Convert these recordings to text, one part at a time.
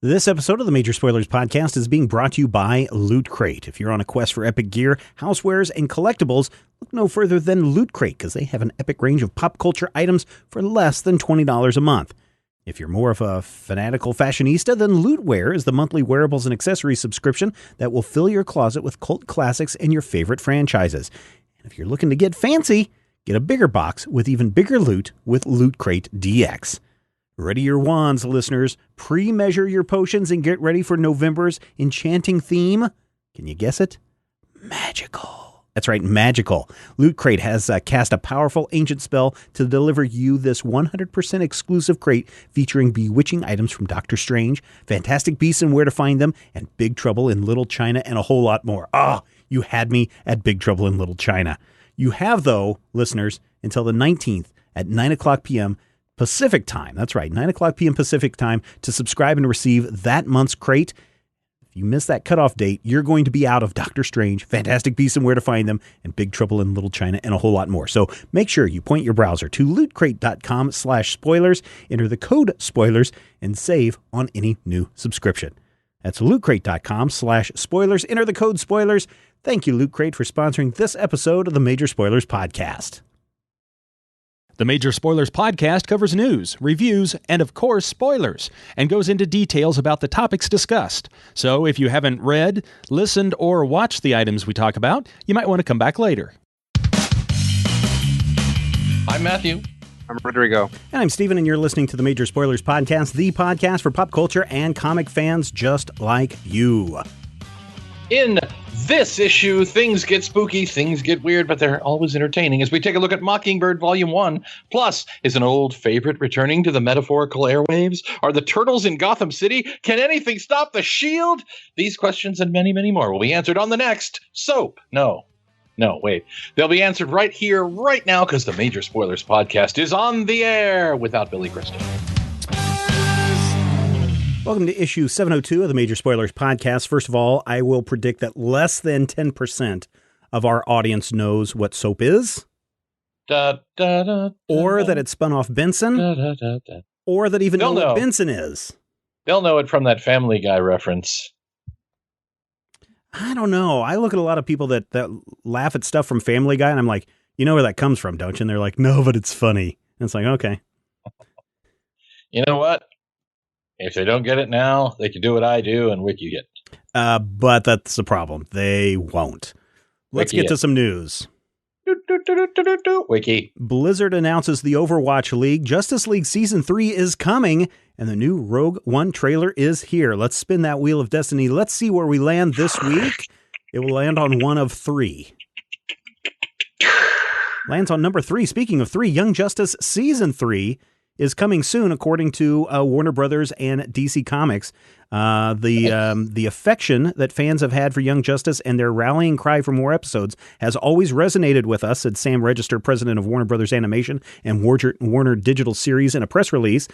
This episode of the Major Spoilers Podcast is being brought to you by Loot Crate. If you're on a quest for epic gear, housewares, and collectibles, look no further than Loot Crate because they have an epic range of pop culture items for less than $20 a month. If you're more of a fanatical fashionista, then Lootwear is the monthly wearables and accessories subscription that will fill your closet with cult classics and your favorite franchises. And if you're looking to get fancy, get a bigger box with even bigger loot with Loot Crate DX. Ready your wands, listeners. Pre-measure your potions and get ready for November's enchanting theme. Can you guess it? Magical. That's right, magical. Loot Crate has cast a powerful ancient spell to deliver you this 100% exclusive crate featuring bewitching items from Doctor Strange, Fantastic Beasts and Where to Find Them, and Big Trouble in Little China, and a whole lot more. You had me at Big Trouble in Little China. You have, though, listeners, until the 19th at 9 o'clock p.m. Pacific time. That's right, 9 o'clock p.m. Pacific time to subscribe and receive that month's crate. If you miss that cutoff date, you're going to be out of Doctor Strange, Fantastic Beasts and Where to Find Them, and Big Trouble in Little China, and a whole lot more. So make sure you point your browser to lootcrate.com/spoilers, enter the code spoilers, and save on any new subscription. That's lootcrate.com/spoilers, enter the code spoilers. Thank you, Loot Crate, for sponsoring this episode of the Major Spoilers Podcast. The Major Spoilers Podcast covers news, reviews, and of course, spoilers, and goes into details about the topics discussed. So if you haven't read, listened, or watched the items we talk about, you might want to come back later. I'm Matthew. I'm Rodrigo. And I'm Steven, and you're listening to the Major Spoilers Podcast, the podcast for pop culture and comic fans just like you. In this issue, things get spooky, things get weird, but they're always entertaining as we take a look at Mockingbird Volume 1. Plus, is an old favorite returning to the metaphorical airwaves? Are the turtles in Gotham City? Can anything stop the Shield? These questions and many, many more will be answered on the next Soap. No, wait. They'll be answered right here, right now, because the Major Spoilers Podcast is on the air without Billy Crystal. Welcome to issue 702 of the Major Spoilers Podcast. First of all, I will predict that less than 10% of our audience knows what Soap is, or that it spun off Benson, or that even know what Benson is. They'll know it from that Family Guy reference. I don't know. I look at a lot of people that laugh at stuff from Family Guy, and I'm like, you know where that comes from, don't you? And they're like, no, but it's funny. And it's like, okay. You know what? If they don't get it now, they can do what I do and wiki it. But that's the problem. They won't. Let's get to some news. Wiki. Blizzard announces the Overwatch League. Justice League Season 3 is coming, and the new Rogue One trailer is here. Let's spin that Wheel of Destiny. Let's see where we land this week. It will land on one of three. Lands on number 3. Speaking of 3, Young Justice Season 3 is coming soon, according to Warner Brothers and DC Comics. The affection that fans have had for Young Justice and their rallying cry for more episodes has always resonated with us, said Sam Register, president of Warner Brothers Animation and Warner Digital Series, in a press release.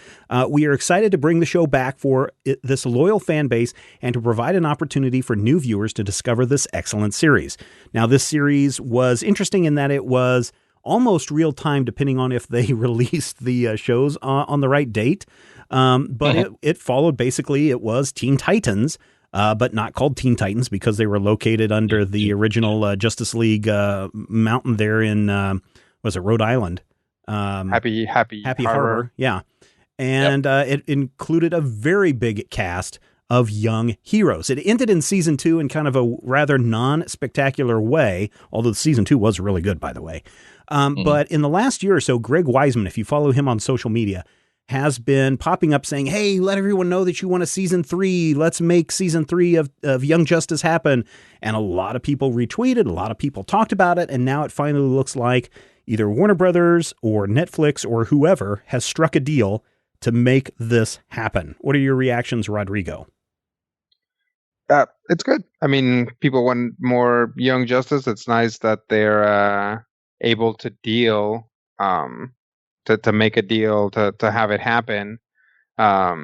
We are excited to bring the show back for this loyal fan base and to provide an opportunity for new viewers to discover this excellent series. Now, this series was interesting in that it was almost real time, depending on if they released the shows on the right date. But it followed, basically, it was Teen Titans, but not called Teen Titans because they were located under the original Justice League mountain there in, was it Rhode Island? Happy Harbor. Yeah. And it included a very big cast of young heroes. It ended in season 2 in kind of a rather non-spectacular way, although season 2 was really good, by the way. But in the last year or so, Greg Weisman, if you follow him on social media, has been popping up saying, hey, let everyone know that you want a season 3. Let's make season 3 of Young Justice happen. And a lot of people retweeted, a lot of people talked about it. And now it finally looks like either Warner Brothers or Netflix or whoever has struck a deal to make this happen. What are your reactions, Rodrigo? It's good. I mean, people want more Young Justice. It's nice that they're able to deal, to make a deal, to have it happen. I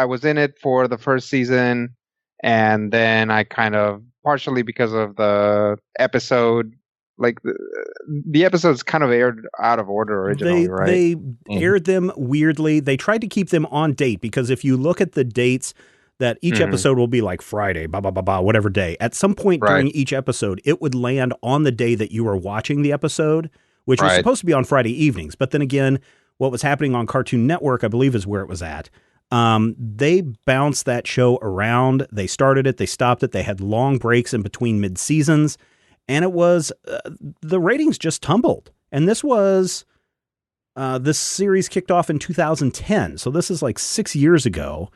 was in it for the first season, and then I kind of, partially because of the episode like the episodes kind of aired out of order originally, right? They aired them weirdly. They tried to keep them on date because if you look at the dates that each episode will be like Friday, whatever day. At some point during each episode, it would land on the day that you were watching the episode, which was supposed to be on Friday evenings. But then again, what was happening on Cartoon Network, I believe, is where it was at. They bounced that show around. They started it, they stopped it. They had long breaks in between mid-seasons. And it was, the ratings just tumbled. And this was, this series kicked off in 2010. So this is like 6 years ago.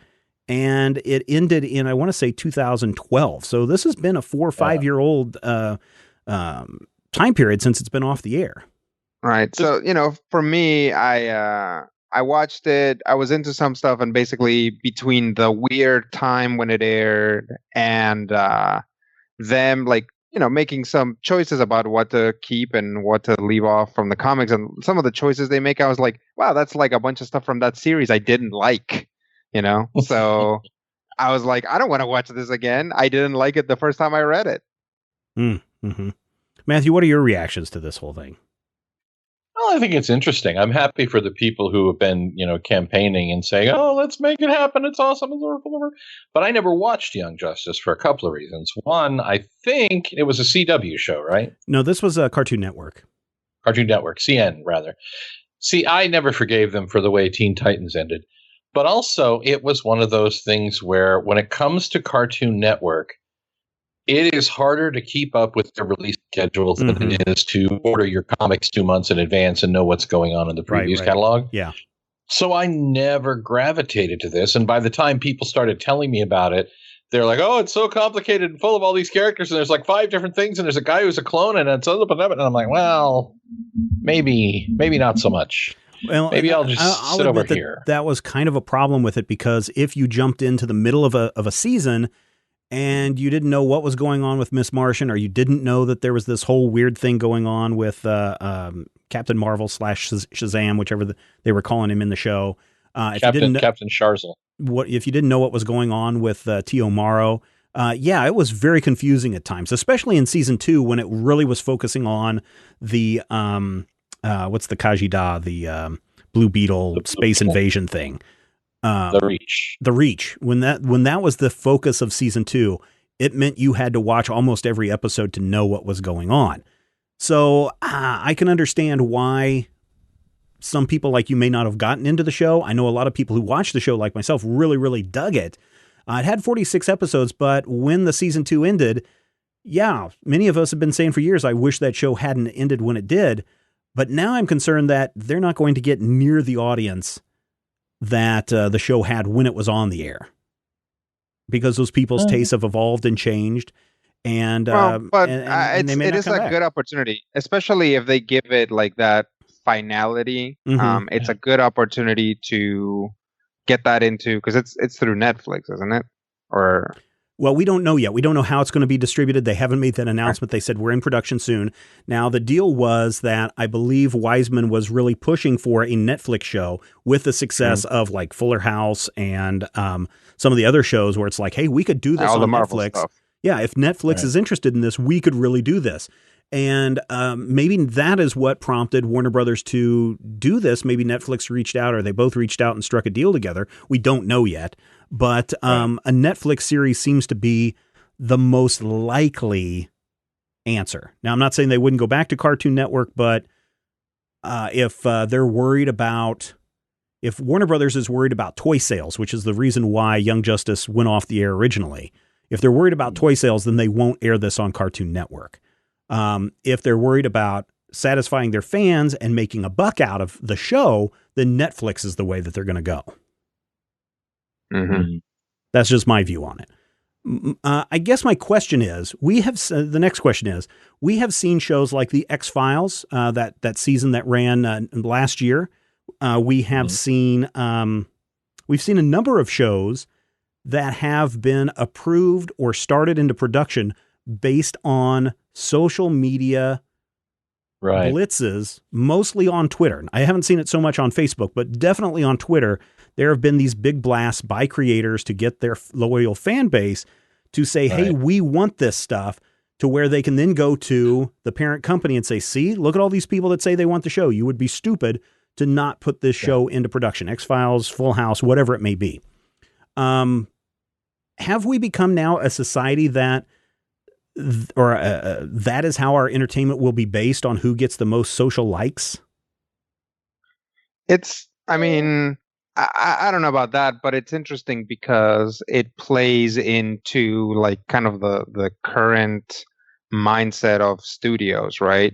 And it ended in, I want to say 2012. So this has been a 4 or 5 year old time period since it's been off the air. Right. So, for me, I watched it. I was into some stuff, and basically between the weird time when it aired and them making some choices about what to keep and what to leave off from the comics, and some of the choices they make, I was like, wow, that's like a bunch of stuff from that series I didn't like. So I was like, I don't want to watch this again. I didn't like it the first time I read it. Mm-hmm. Matthew, what are your reactions to this whole thing? Well, I think it's interesting. I'm happy for the people who have been, campaigning and saying, oh, let's make it happen. It's awesome. But I never watched Young Justice for a couple of reasons. One, I think it was a CW show, right? No, this was a Cartoon Network. Cartoon Network, CN, rather. See, I never forgave them for the way Teen Titans ended. But also, it was one of those things where when it comes to Cartoon Network, it is harder to keep up with the release schedule than it is to order your comics 2 months in advance and know what's going on in the previous catalog. Yeah. So I never gravitated to this. And by the time people started telling me about it, they're like, oh, it's so complicated and full of all these characters. And there's like 5 different things. And there's a guy who's a clone. And it's other. And I'm like, well, maybe not so much. Well, maybe I'll just sit over here. That was kind of a problem with it because if you jumped into the middle of a season and you didn't know what was going on with Miss Martian, or you didn't know that there was this whole weird thing going on with Captain Marvel / Shazam, whichever they were calling him in the show. Captain Scharzl. If you didn't know what was going on with Tio Maro, it was very confusing at times, especially in season 2 when it really was focusing on the what's the Kajida, the Blue Beetle space invasion thing. The Reach. When that was the focus of season 2, it meant you had to watch almost every episode to know what was going on. So I can understand why some people like you may not have gotten into the show. I know a lot of people who watched the show, like myself, really, really dug it. It had 46 episodes, but when the season 2 ended, many of us have been saying for years, I wish that show hadn't ended when it did. But now I'm concerned that they're not going to get near the audience that the show had when it was on the air, because those people's tastes have evolved and changed. And it is a good opportunity, especially if they give it like that finality. It's a good opportunity to get that into, because it's through Netflix, isn't it? Well, we don't know yet. We don't know how it's going to be distributed. They haven't made that announcement. They said we're in production soon. Now, the deal was that I believe Wiseman was really pushing for a Netflix show with the success of like Fuller House and some of the other shows where it's like, hey, we could do this on Netflix. Stuff. Yeah, if Netflix is interested in this, we could really do this. And maybe that is what prompted Warner Brothers to do this. Maybe Netflix reached out, or they both reached out and struck a deal together. We don't know yet. But a Netflix series seems to be the most likely answer. Now, I'm not saying they wouldn't go back to Cartoon Network, but if they're worried about, if Warner Brothers is worried about toy sales, which is the reason why Young Justice went off the air originally, if they're worried about toy sales, then they won't air this on Cartoon Network. If they're worried about satisfying their fans and making a buck out of the show, then Netflix is the way that they're going to go. That's just my view on it. I guess my question is, the next question is, we have seen shows like the X-Files, that season that ran last year. We have seen, we've seen a number of shows that have been approved or started into production based on social media blitzes, mostly on Twitter. I haven't seen it so much on Facebook, but definitely on Twitter. There have been these big blasts by creators to get their loyal fan base to say, hey, we want this stuff. to where they can then go to the parent company and say, see, look at all these people that say they want the show. You would be stupid to not put this show into production. X-Files, Full House, whatever it may be. Have we become now a society that that is how our entertainment will be based on who gets the most social likes? I mean, I don't know about that, but it's interesting because it plays into like kind of the current mindset of studios, right?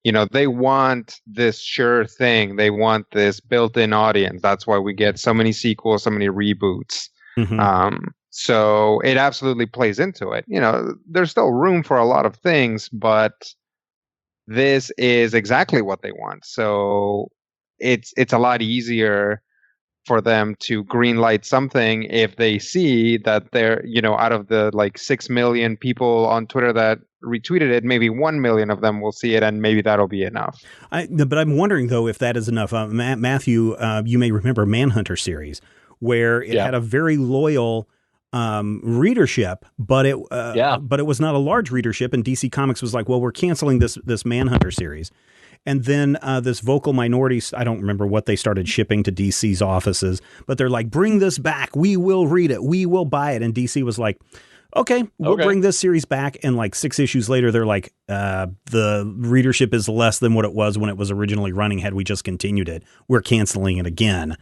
You know, they want this sure thing. They want this built-in audience. That's why we get so many sequels, so many reboots. Mm-hmm. So it absolutely plays into it. You know, there's still room for a lot of things, but this is exactly what they want. So it's a lot easier for them to greenlight something if they see that they're, you know, out of the like 6 million people on Twitter that retweeted it, maybe 1 million of them will see it, and maybe that'll be enough. But I'm wondering, though, if that is enough. Matthew, you may remember Manhunter series, where it had a very loyal readership, but it was not a large readership, and DC Comics was like, well, we're canceling this Manhunter series. And then this vocal minority, I don't remember what they started shipping to DC's offices, but they're like, bring this back. We will read it. We will buy it. And DC was like, okay, we'll bring this series back. And like 6 issues later, they're like, the readership is less than what it was when it was originally running. Had we just continued it, we're canceling it again.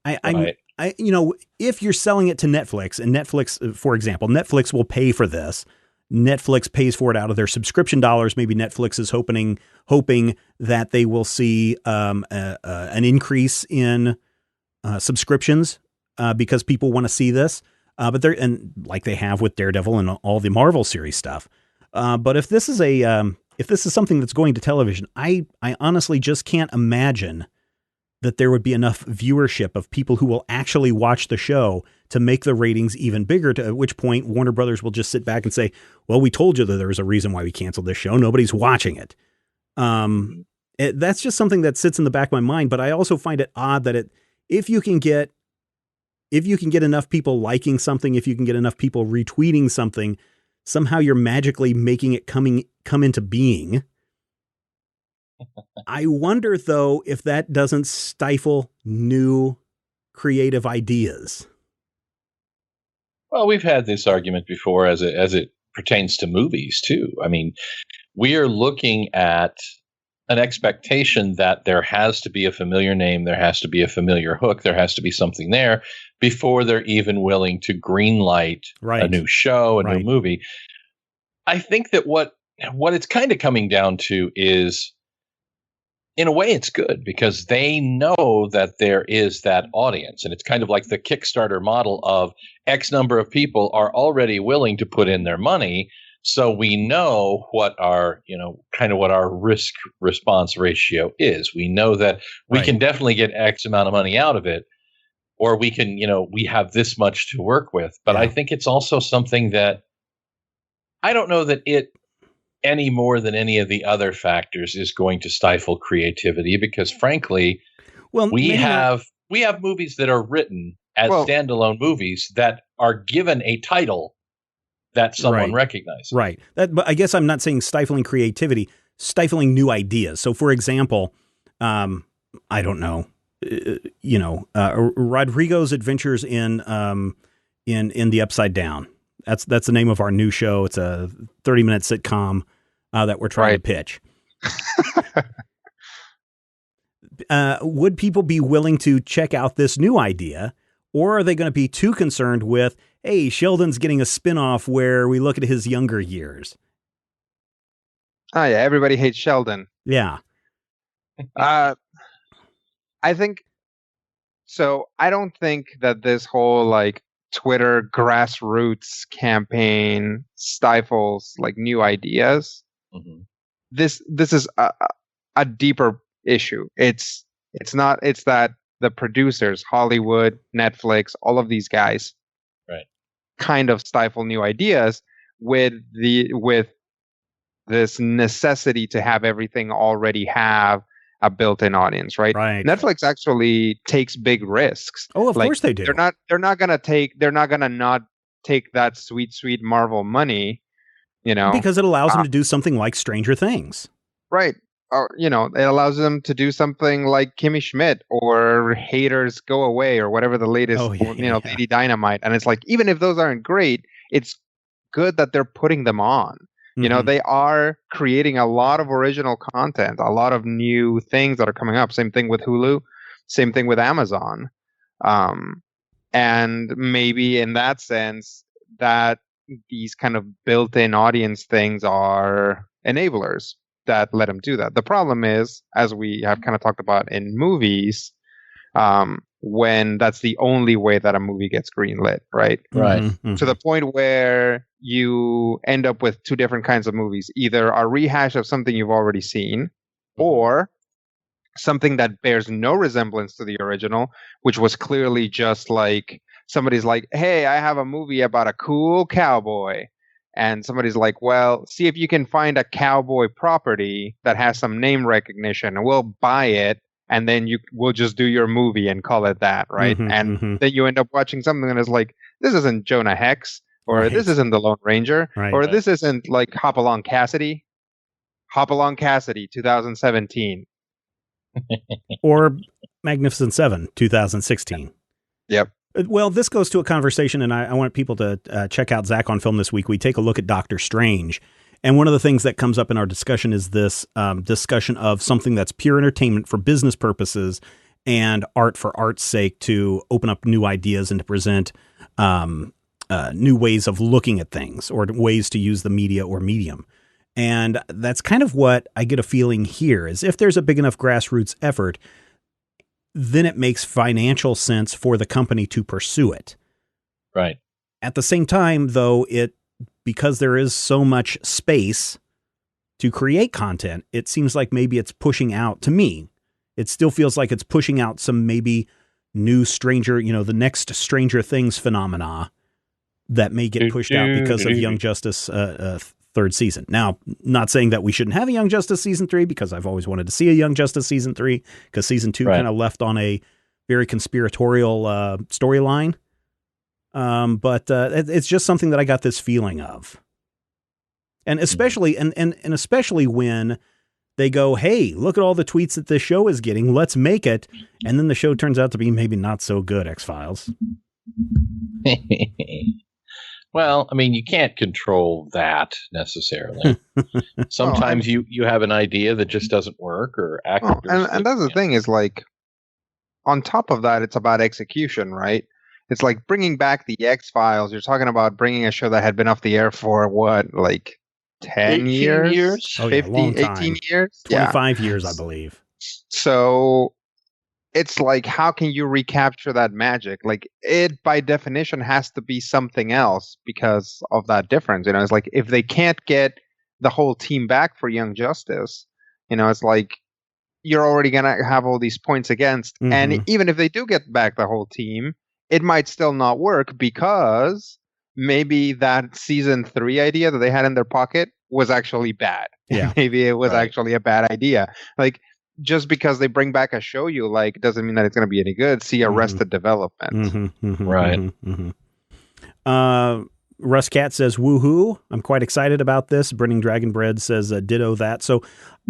You know, if you're selling it to Netflix, and Netflix, for example, Netflix will pay for this. Netflix pays for it out of their subscription dollars. Maybe Netflix is hoping that they will see an increase in subscriptions because people want to see this. But and like they have with Daredevil and all the Marvel series stuff. But if this is something that's going to television, I honestly just can't imagine that there would be enough viewership of people who will actually watch the show to make the ratings even bigger, at which point Warner Brothers will just sit back and say, well, we told you that there was a reason why we canceled this show. Nobody's watching it. That's just something that sits in the back of my mind. But I also find it odd that if you can get enough people liking something, if you can get enough people retweeting something, somehow you're magically making it come into being. I wonder, though, if that doesn't stifle new creative ideas. Well, we've had this argument before as it pertains to movies, too. I mean, we are looking at an expectation that there has to be a familiar name, there has to be a familiar hook, there has to be something there before they're even willing to greenlight a new show, a new movie. I think that what it's kind of coming down to is, in a way, it's good because they know that there is that audience. And it's kind of like the Kickstarter model of X number of people are already willing to put in their money. So we know what our, what our risk response ratio is. We know that we can definitely get X amount of money out of it, or we can, we have this much to work with. But I think it's also something that I don't know that it, any more than any of the other factors, is going to stifle creativity because, frankly, we have movies that are written as standalone movies that are given a title that someone recognizes. Right. But I guess I'm not saying stifling creativity, stifling new ideas. So, for example, I don't know, Rodrigo's Adventures in the Upside Down. That's the name of our new show. It's a 30-minute sitcom that we're trying to pitch. Would people be willing to check out this new idea, or are they going to be too concerned with, hey, Sheldon's getting a spinoff where we look at his younger years? Oh, yeah. Everybody hates Sheldon. Yeah. I think so. I don't think that this whole Twitter grassroots campaign stifles new ideas. Mm-hmm. This is a deeper issue. It's that the producers, Hollywood, Netflix, all of these guys, kind of stifle new ideas with this necessity to have everything already have a built-in audience, right? Netflix actually takes big risks. Oh, of course they do. They're not gonna not take that sweet Marvel money Because it allows them to do something like Stranger Things. Right. Or, it allows them to do something like Kimmy Schmidt or Haters Go Away or whatever the latest, Lady Dynamite. And it's like, even if those aren't great, it's good that they're putting them on. They are creating a lot of original content, a lot of new things that are coming up. Same thing with Hulu, same thing with Amazon. And maybe in that sense, that these kind of built-in audience things are enablers that let them do that. The problem is, as we have kind of talked about in movies, when that's the only way that a movie gets greenlit, right? Right. To the point where you end up with two different kinds of movies, either a rehash of something you've already seen, or something that bears no resemblance to the original, which was clearly just like somebody's like, hey, I have a movie about a cool cowboy. And somebody's like, well, see if you can find a cowboy property that has some name recognition and we'll buy it. And then we'll just do your movie and call it that, right? Then you end up watching something that is like, this isn't Jonah Hex, or this isn't The Lone Ranger, or this isn't like Hopalong Cassidy. Hopalong Cassidy, 2017. Or Magnificent Seven, 2016. Yep. Well, this goes to a conversation, and I want people to check out Zach on Film this week. We take a look at Doctor Strange. And one of the things that comes up in our discussion is this discussion of something that's pure entertainment for business purposes and art for art's sake, to open up new ideas and to present new ways of looking at things or ways to use the media or medium. And that's kind of what I get a feeling here is if there's a big enough grassroots effort, then it makes financial sense for the company to pursue it. Right. At the same time, though, because there is so much space to create content, it seems like maybe it's pushing out, to me, it still feels like it's pushing out some maybe new the next Stranger Things phenomena that may get pushed out because of Young Justice third season. Now, not saying that we shouldn't have a Young Justice season 3, because I've always wanted to see a Young Justice season 3, because season 2 kind of left on a very conspiratorial storyline. But it's just something that I got this feeling of. And especially, and especially when they go, hey, look at all the tweets that this show is getting, let's make it. And then the show turns out to be maybe not so good, X-Files. Well, I mean, you can't control that necessarily. Sometimes you have an idea that just doesn't work, or actors. And that's the thing is, like, on top of that, it's about execution, right? It's like bringing back the X-Files. You're talking about bringing a show that had been off the air for what, like 10 years? Oh, yeah, 50, long time. 18 years? 25 years, I believe. So it's like, how can you recapture that magic? Like, it by definition has to be something else because of that difference. It's like, if they can't get the whole team back for Young Justice, it's like, you're already going to have all these points against. Mm-hmm. And even if they do get back the whole team, it might still not work because maybe that season 3 idea that they had in their pocket was actually bad. Yeah. Maybe it was actually a bad idea. Like, just because they bring back a show you like doesn't mean that it's going to be any good. See Arrested Development. Mm-hmm, mm-hmm, right. Mm-hmm. Russ Cat says, woohoo. I'm quite excited about this. Burning Dragon Bread says ditto that. So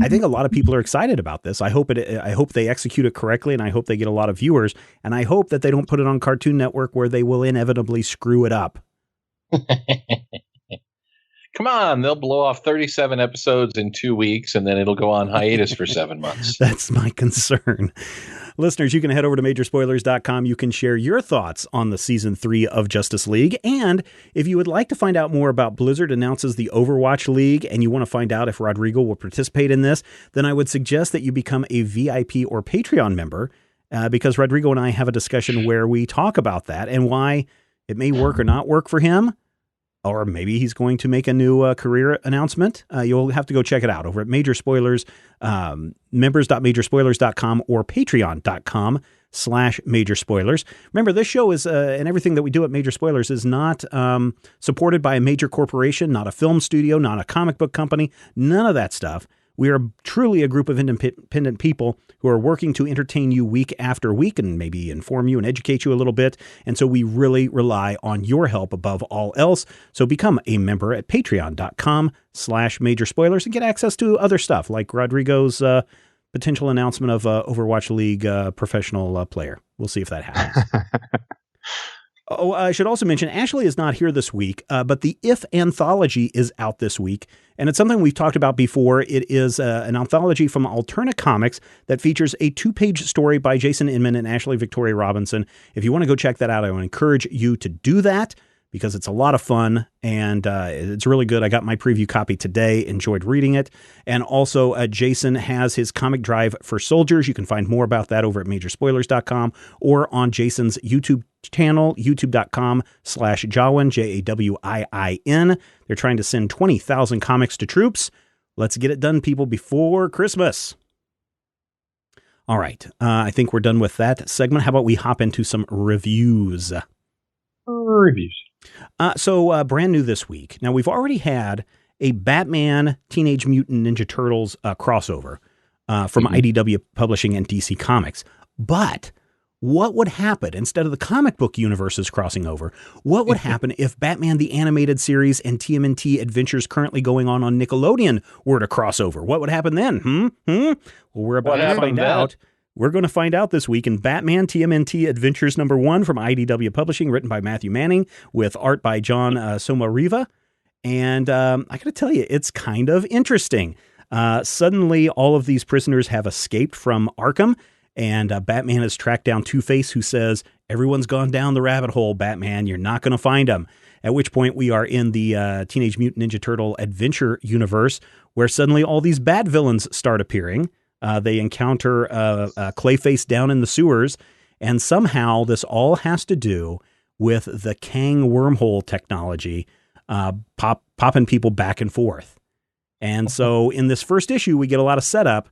I think a lot of people are excited about this. I hope they execute it correctly, and I hope they get a lot of viewers, and I hope that they don't put it on Cartoon Network where they will inevitably screw it up. Come on, they'll blow off 37 episodes in 2 weeks, and then it'll go on hiatus for 7 months. That's my concern. Listeners, you can head over to majorspoilers.com. You can share your thoughts on the season 3 of Justice League. And if you would like to find out more about Blizzard announces the Overwatch League, and you want to find out if Rodrigo will participate in this, then I would suggest that you become a VIP or Patreon member, because Rodrigo and I have a discussion where we talk about that and why it may work or not work for him. Or maybe he's going to make a new career announcement. You'll have to go check it out over at Major Spoilers, members.majorspoilers.com or patreon.com/Major Spoilers. Remember, this show is, and everything that we do at Major Spoilers is not supported by a major corporation, not a film studio, not a comic book company, none of that stuff. We are truly a group of independent people who are working to entertain you week after week and maybe inform you and educate you a little bit. And so we really rely on your help above all else. So become a member at patreon.com/major spoilers and get access to other stuff like Rodrigo's potential announcement of Overwatch League professional player. We'll see if that happens. Oh, I should also mention, Ashley is not here this week, but the If Anthology is out this week, and it's something we've talked about before. It is an anthology from Alterna Comics that features a 2-page story by Jason Inman and Ashley Victoria Robinson. If you want to go check that out, I would encourage you to do that because it's a lot of fun, and it's really good. I got my preview copy today, enjoyed reading it. And also, Jason has his comic drive for soldiers. You can find more about that over at majorspoilers.com or on Jason's YouTube channel, youtube.com/Jawin, Jawiin. They're trying to send 20,000 comics to troops. Let's get it done, people, before Christmas. All right. I think we're done with that segment. How about we hop into some reviews? So brand new this week. Now, we've already had a Batman Teenage Mutant Ninja Turtles crossover from IDW Publishing and DC Comics. But what would happen instead of the comic book universes crossing over? What would happen if Batman the Animated Series and TMNT adventures currently going on Nickelodeon were to cross over? What would happen then? Well, we're about to find out. We're going to find out this week in Batman TMNT Adventures #1 from IDW Publishing, written by Matthew Manning with art by John Somariva. And I got to tell you, it's kind of interesting. Suddenly, all of these prisoners have escaped from Arkham, and Batman has tracked down Two-Face, who says, "Everyone's gone down the rabbit hole, Batman. You're not going to find them." At which point we are in the Teenage Mutant Ninja Turtle adventure universe, where suddenly all these bad villains start appearing. They encounter Clayface down in the sewers, and somehow this all has to do with the Kang wormhole technology popping people back and forth. And so in this first issue, we get a lot of setup.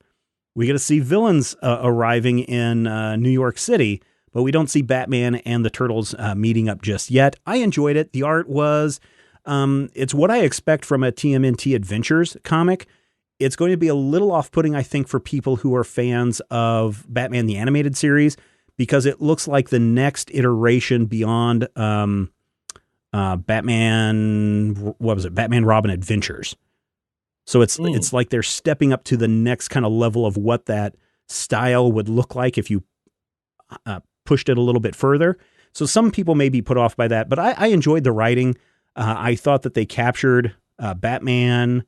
We get to see villains arriving in New York City, but we don't see Batman and the Turtles meeting up just yet. I enjoyed it. The art was, it's what I expect from a TMNT Adventures comic. It's going to be a little off-putting, I think, for people who are fans of Batman the Animated Series, because it looks like the next iteration beyond Batman, Batman Robin Adventures. So it's like they're stepping up to the next kind of level of what that style would look like if you pushed it a little bit further. So some people may be put off by that, but I enjoyed the writing. I thought that they captured Batman,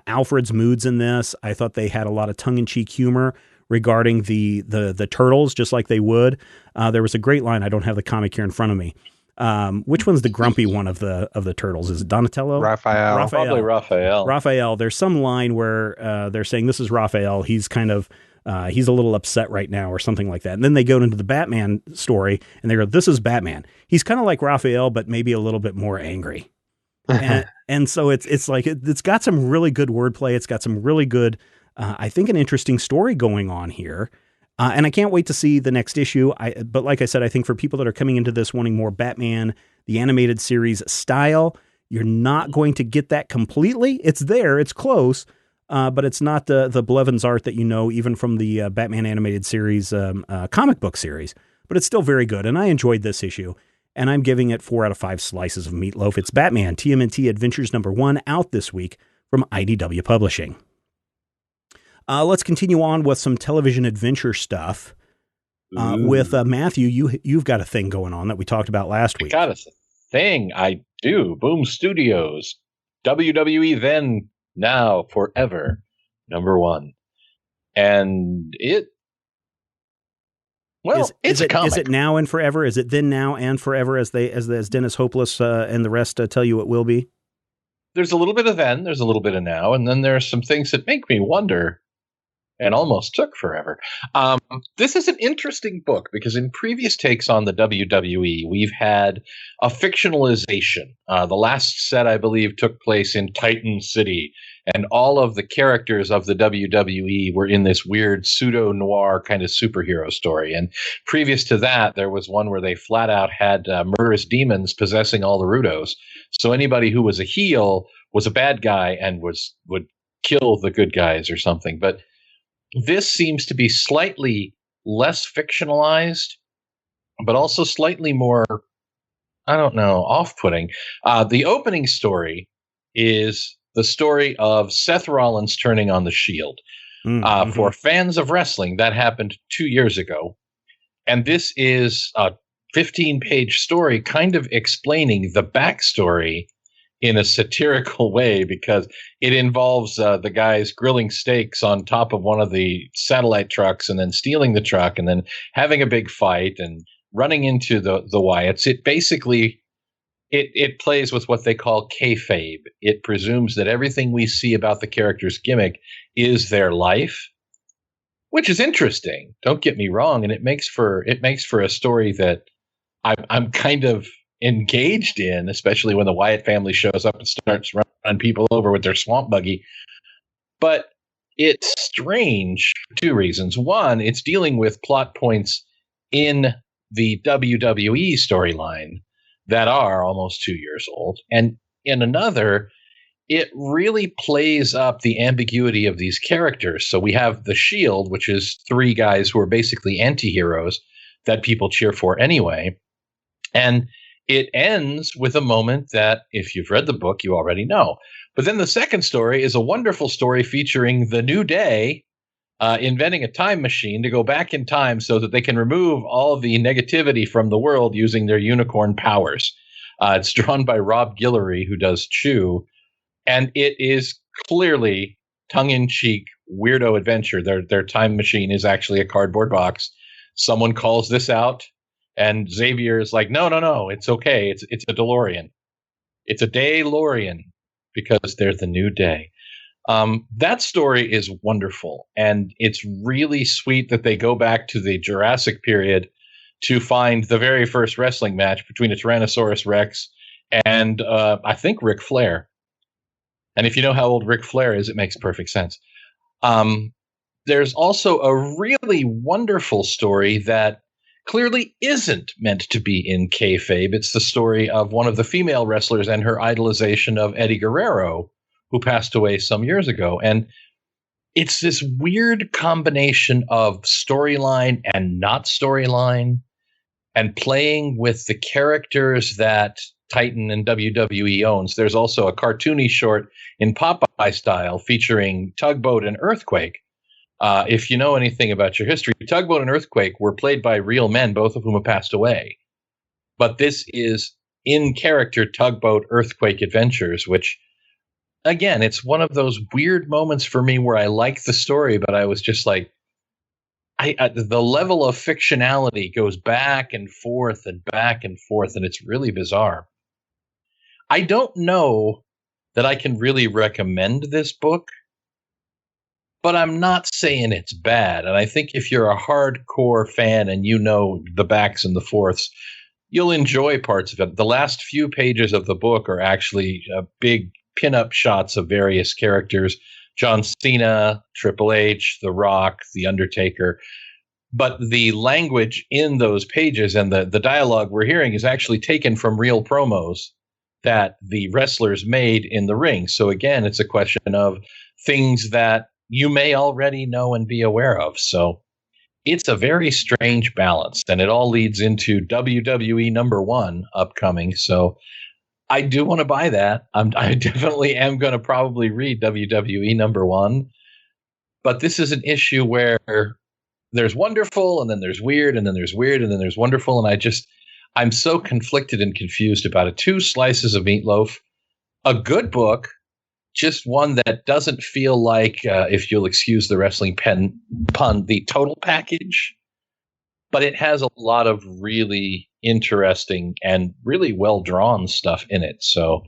Alfred's moods in this. I thought they had a lot of tongue-in-cheek humor regarding the Turtles, just like they would. There was a great line. I don't have the comic here in front of me. Which one's the grumpy one of the Turtles? Is it Donatello? Raphael. Probably Raphael. Raphael. There's some line where they're saying, "This is Raphael. He's kind of he's a little upset right now," or something like that. And then they go into the Batman story and they go, "This is Batman. He's kind of like Raphael, but maybe a little bit more angry." And so it's like it's got some really good wordplay. It's got some really good, I think, an interesting story going on here. And I can't wait to see the next issue. But like I said, I think for people that are coming into this wanting more Batman, the animated series style, you're not going to get that completely. It's there, it's close, but it's not the Blevins art that you know, even from the Batman animated series comic book series. But it's still very good, and I enjoyed this issue. And I'm giving it 4 out of 5 slices of meatloaf. It's Batman TMNT Adventures #1 out this week from IDW Publishing. Let's continue on with some television adventure stuff. With Matthew, you've got a thing going on that we talked about last week. I got a thing. I do. Boom Studios. WWE Then, Now, Forever. #1. And it... Well, it's a comic. Is it now and forever? Is it then, now, and forever, as Dennis Hopeless and the rest tell you it will be? There's a little bit of then, there's a little bit of now, and then there's some things that make me wonder, and almost took forever. This is an interesting book because in previous takes on the WWE, we've had a fictionalization. The last set, I believe, took place in Titan City, and all of the characters of the WWE were in this weird pseudo-noir kind of superhero story. And previous to that, there was one where they flat out had murderous demons possessing all the Rudos. So anybody who was a heel was a bad guy and would kill the good guys or something. But this seems to be slightly less fictionalized, but also slightly more, I don't know, off-putting. The opening story is the story of Seth Rollins turning on the Shield. Mm-hmm. For fans of wrestling, that happened 2 years ago. And this is a 15-page story kind of explaining the backstory in a satirical way, because it involves the guys grilling steaks on top of one of the satellite trucks and then stealing the truck and then having a big fight and running into the Wyatts. It basically it plays with what they call kayfabe. It presumes that everything we see about the character's gimmick is their life, which is interesting. Don't get me wrong, and it makes for a story that I'm kind of engaged in, especially when the Wyatt family shows up and starts running people over with their swamp buggy. But it's strange for two reasons. One, it's dealing with plot points in the WWE storyline that are almost 2 years old. And in another, it really plays up the ambiguity of these characters. So we have the Shield, which is three guys who are basically anti-heroes that people cheer for anyway. And it ends with a moment that, if you've read the book, you already know. But then the second story is a wonderful story featuring the New Day inventing a time machine to go back in time so that they can remove all of the negativity from the world using their unicorn powers. It's drawn by Rob Guillory, who does Chew, and it is clearly tongue-in-cheek weirdo adventure. Their time machine is actually a cardboard box. Someone calls this out, and Xavier is like, no, it's okay. It's a DeLorean. It's a DeLorean because they're the New Day. That story is wonderful, and it's really sweet that they go back to the Jurassic period to find the very first wrestling match between a Tyrannosaurus Rex and I think Ric Flair. And if you know how old Ric Flair is, it makes perfect sense. There's also a really wonderful story that clearly isn't meant to be in kayfabe. It's the story of one of the female wrestlers and her idolization of Eddie Guerrero, who passed away some years ago. And it's this weird combination of storyline and not storyline, and playing with the characters that Titan and WWE owns. There's also a cartoony short in Popeye style featuring Tugboat and Earthquake. If you know anything about your history, Tugboat and Earthquake were played by real men, both of whom have passed away. But this is in character Tugboat Earthquake Adventures, which, again, it's one of those weird moments for me where I like the story, but I was just like, the level of fictionality goes back and forth, and it's really bizarre. I don't know that I can really recommend this book, but I'm not saying it's bad. And I think if you're a hardcore fan and you know the backs and the forths, you'll enjoy parts of it. The last few pages of the book are actually big pin-up shots of various characters: John Cena, Triple H, The Rock, The Undertaker. But the language in those pages and the dialogue we're hearing is actually taken from real promos that the wrestlers made in the ring. So again, it's a question of things that you may already know and be aware of. So it's a very strange balance, and it all leads into WWE #1 upcoming. So I do want to buy that. I definitely am going to probably read WWE #1, but this is an issue where there's wonderful, and then there's weird, and then there's weird, and then there's wonderful, and I'm so conflicted and confused about it. 2 slices of meatloaf, a good book, just one that doesn't feel like, if you'll excuse the wrestling pun, the total package, but it has a lot of really interesting and really well-drawn stuff in it. So,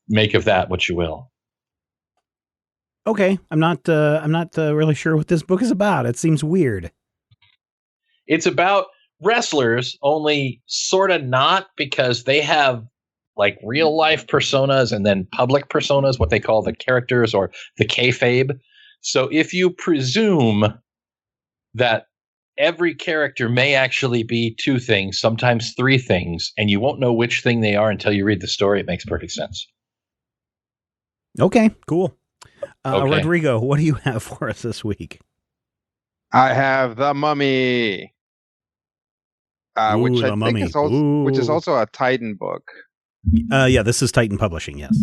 make of that what you will. Okay, I'm not really sure what this book is about. It seems weird. It's about wrestlers, only sort of not, because they have like real life personas and then public personas, what they call the characters or the kayfabe. So if you presume that every character may actually be 2 things, sometimes 3 things, and you won't know which thing they are until you read the story, it makes perfect sense. Okay, cool. Okay. Rodrigo, what do you have for us this week? I have The Mummy, which Ooh, I The think Mummy. is Ooh. also a Titan book. Yeah, this is Titan Publishing, yes.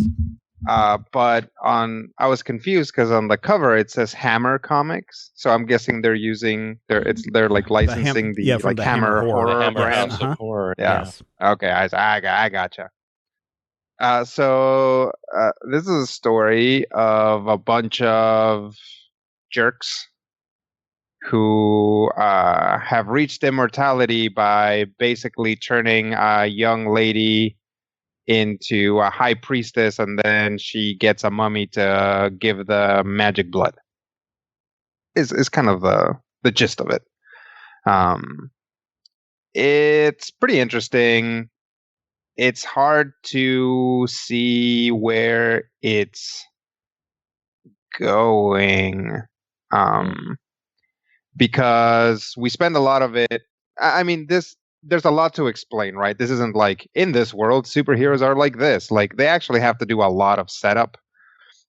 But I was confused because on the cover it says Hammer Comics, so I'm guessing they're like licensing from the Hammer Hammer Horror. The horror Hammer brand. House of Horror. Yeah. Yes. Okay, I gotcha. This is a story of a bunch of jerks who have reached immortality by basically turning a young lady into a high priestess, and then she gets a mummy to give the magic blood. Is kind of the gist of it. It's pretty interesting. It's hard to see where it's going, because we spend a lot of it. I mean, there's a lot to explain, right? This isn't like in this world superheroes are like this. Like they actually have to do a lot of setup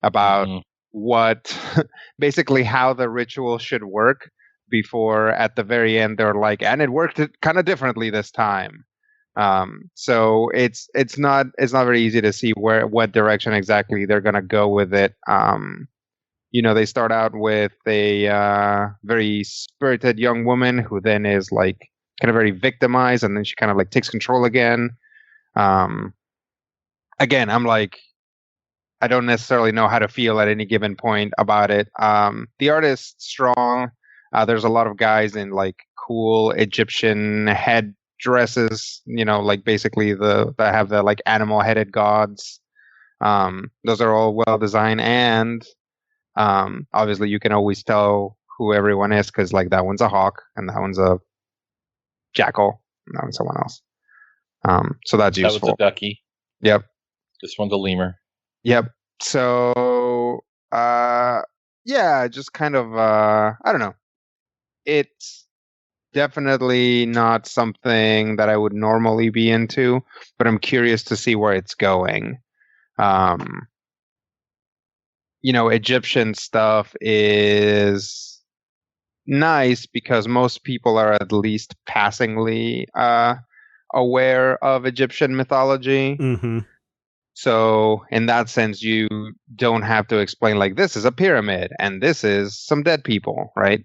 about what basically how the ritual should work before at the very end they're like, and it worked kind of differently this time. So it's not very easy to see what direction exactly they're gonna go with it. They start out with a very spirited young woman who then is like kind of very victimized, and then she kind of like takes control again. Again, I'm like, I don't necessarily know how to feel at any given point about it. The art is strong. There's a lot of guys in like cool Egyptian head dresses, like basically that have the like animal headed gods. Those are all well designed, and obviously you can always tell who everyone is because like that one's a hawk and that one's a jackal and that one's someone else. So that's useful. That was a ducky. Yep. This one's a lemur. Yep. So yeah, just kind of I don't know. It's definitely not something that I would normally be into, but I'm curious to see where it's going. Egyptian stuff is nice because most people are at least passingly aware of Egyptian mythology. Mm-hmm. So in that sense, you don't have to explain like this is a pyramid and this is some dead people, right?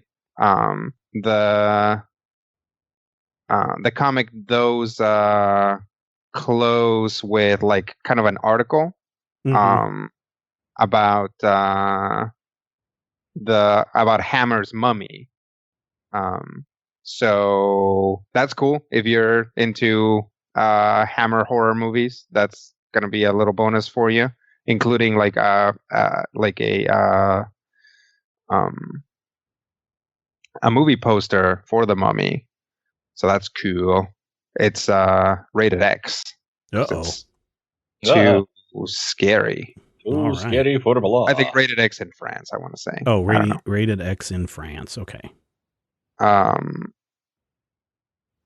The comic those close with like kind of an article about about Hammer's mummy. So that's cool if you're into Hammer horror movies. That's gonna be a little bonus for you, including like a movie poster for the mummy. So that's cool. It's rated X. It's too scary. Too scary for the law. I think rated X in France, I want to say. Oh, rated X in France. Okay.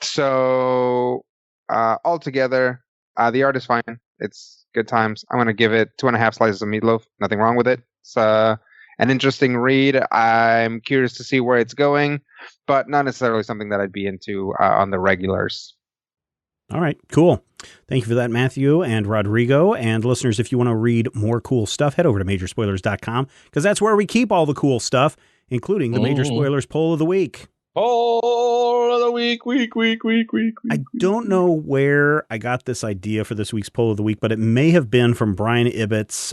So altogether, the art is fine. It's good times. I'm going to give it 2.5 slices of meatloaf. Nothing wrong with it. It's an interesting read. I'm curious to see where it's going, but not necessarily something that I'd be into on the regulars. All right, cool. Thank you for that, Matthew and Rodrigo. And listeners, if you want to read more cool stuff, head over to majorspoilers.com because that's where we keep all the cool stuff, including the Major Spoilers Poll of the Week. Poll of the week. I don't know where I got this idea for this week's Poll of the Week, but it may have been from Brian Ibbott's,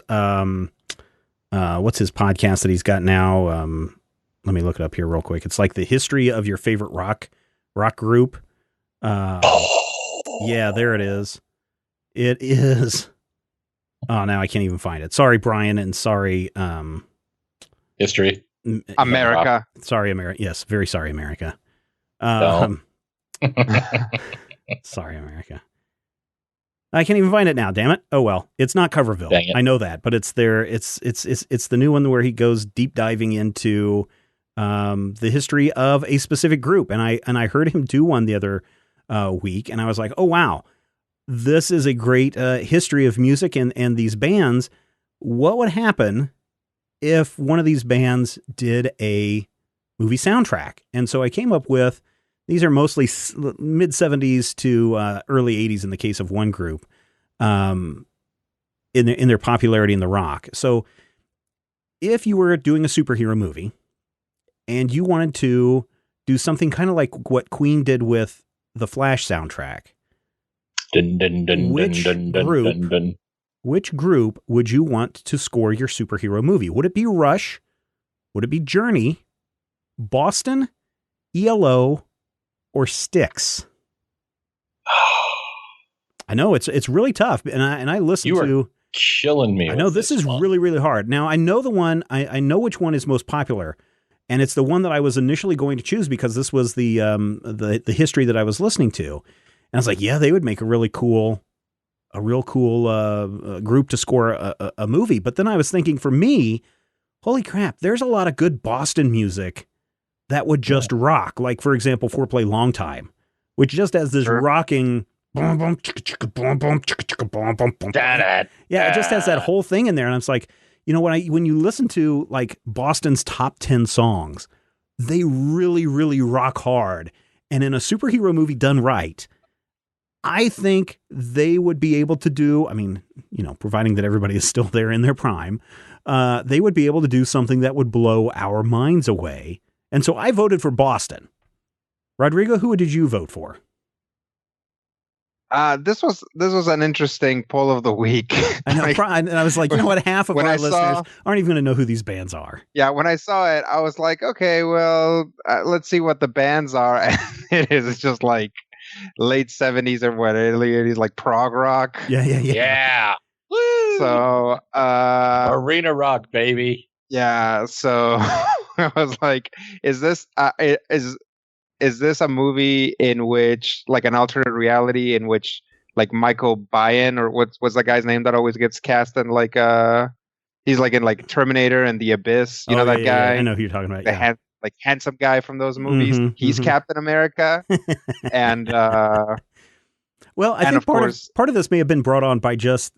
what's his podcast that he's got now? Let me look it up here real quick. It's like the history of your favorite rock group. Yeah, there it is. It is. Oh, now I can't even find it. Sorry, Brian, and sorry. History. America. Sorry, America. Yes, very sorry, America. Sorry, America. I can't even find it now. Damn it! Oh well, it's not Coverville. Dang it. I know that, but it's there. It's the new one where he goes deep diving into the history of a specific group, and I heard him do one the other week, and I was like, oh wow, this is a great history of music and these bands. What would happen if one of these bands did a movie soundtrack. And so I came up with, these are mostly mid 70s to early 80s in the case of one group, in their popularity in the rock. So if you were doing a superhero movie and you wanted to do something kind of like what Queen did with the Flash soundtrack, which group would you want to score your superhero movie? Would it be Rush? Would it be Journey, Boston, ELO, or Styx? I know it's really tough, and I listen to. Killing me. I know this is really, really hard. Now I know the one. I know which one is most popular, and it's the one that I was initially going to choose because this was the history that I was listening to, and I was like, yeah, they would make a real cool group to score a movie. But then I was thinking, for me, holy crap, there's a lot of good Boston music that would just rock. Like, for example, Foreplay Long Time, which just has this rocking. Yeah, it just has that whole thing in there, and it's like, when you listen to like Boston's top 10 songs, they really, really rock hard. And in a superhero movie done right, I think they would be able to do, providing that everybody is still there in their prime, they would be able to do something that would blow our minds away. And so I voted for Boston. Rodrigo, who did you vote for? This was an interesting poll of the week. I know, and I was like, half of our listeners aren't even going to know who these bands are. Yeah, when I saw it, I was like, okay, well, let's see what the bands are. And it's just like late 70s or what, early 80s, like prog rock. Yeah. Woo! So arena rock, baby. Yeah. So I was like, is this a movie in which, like, an alternate reality in which, like, Michael Biehn, or what's the guy's name that always gets cast in, like, he's like in like Terminator and The Abyss, that guy? Yeah. I know who you're talking about. The handsome guy from those movies. He's Captain America, and well, I think part of this may have been brought on by just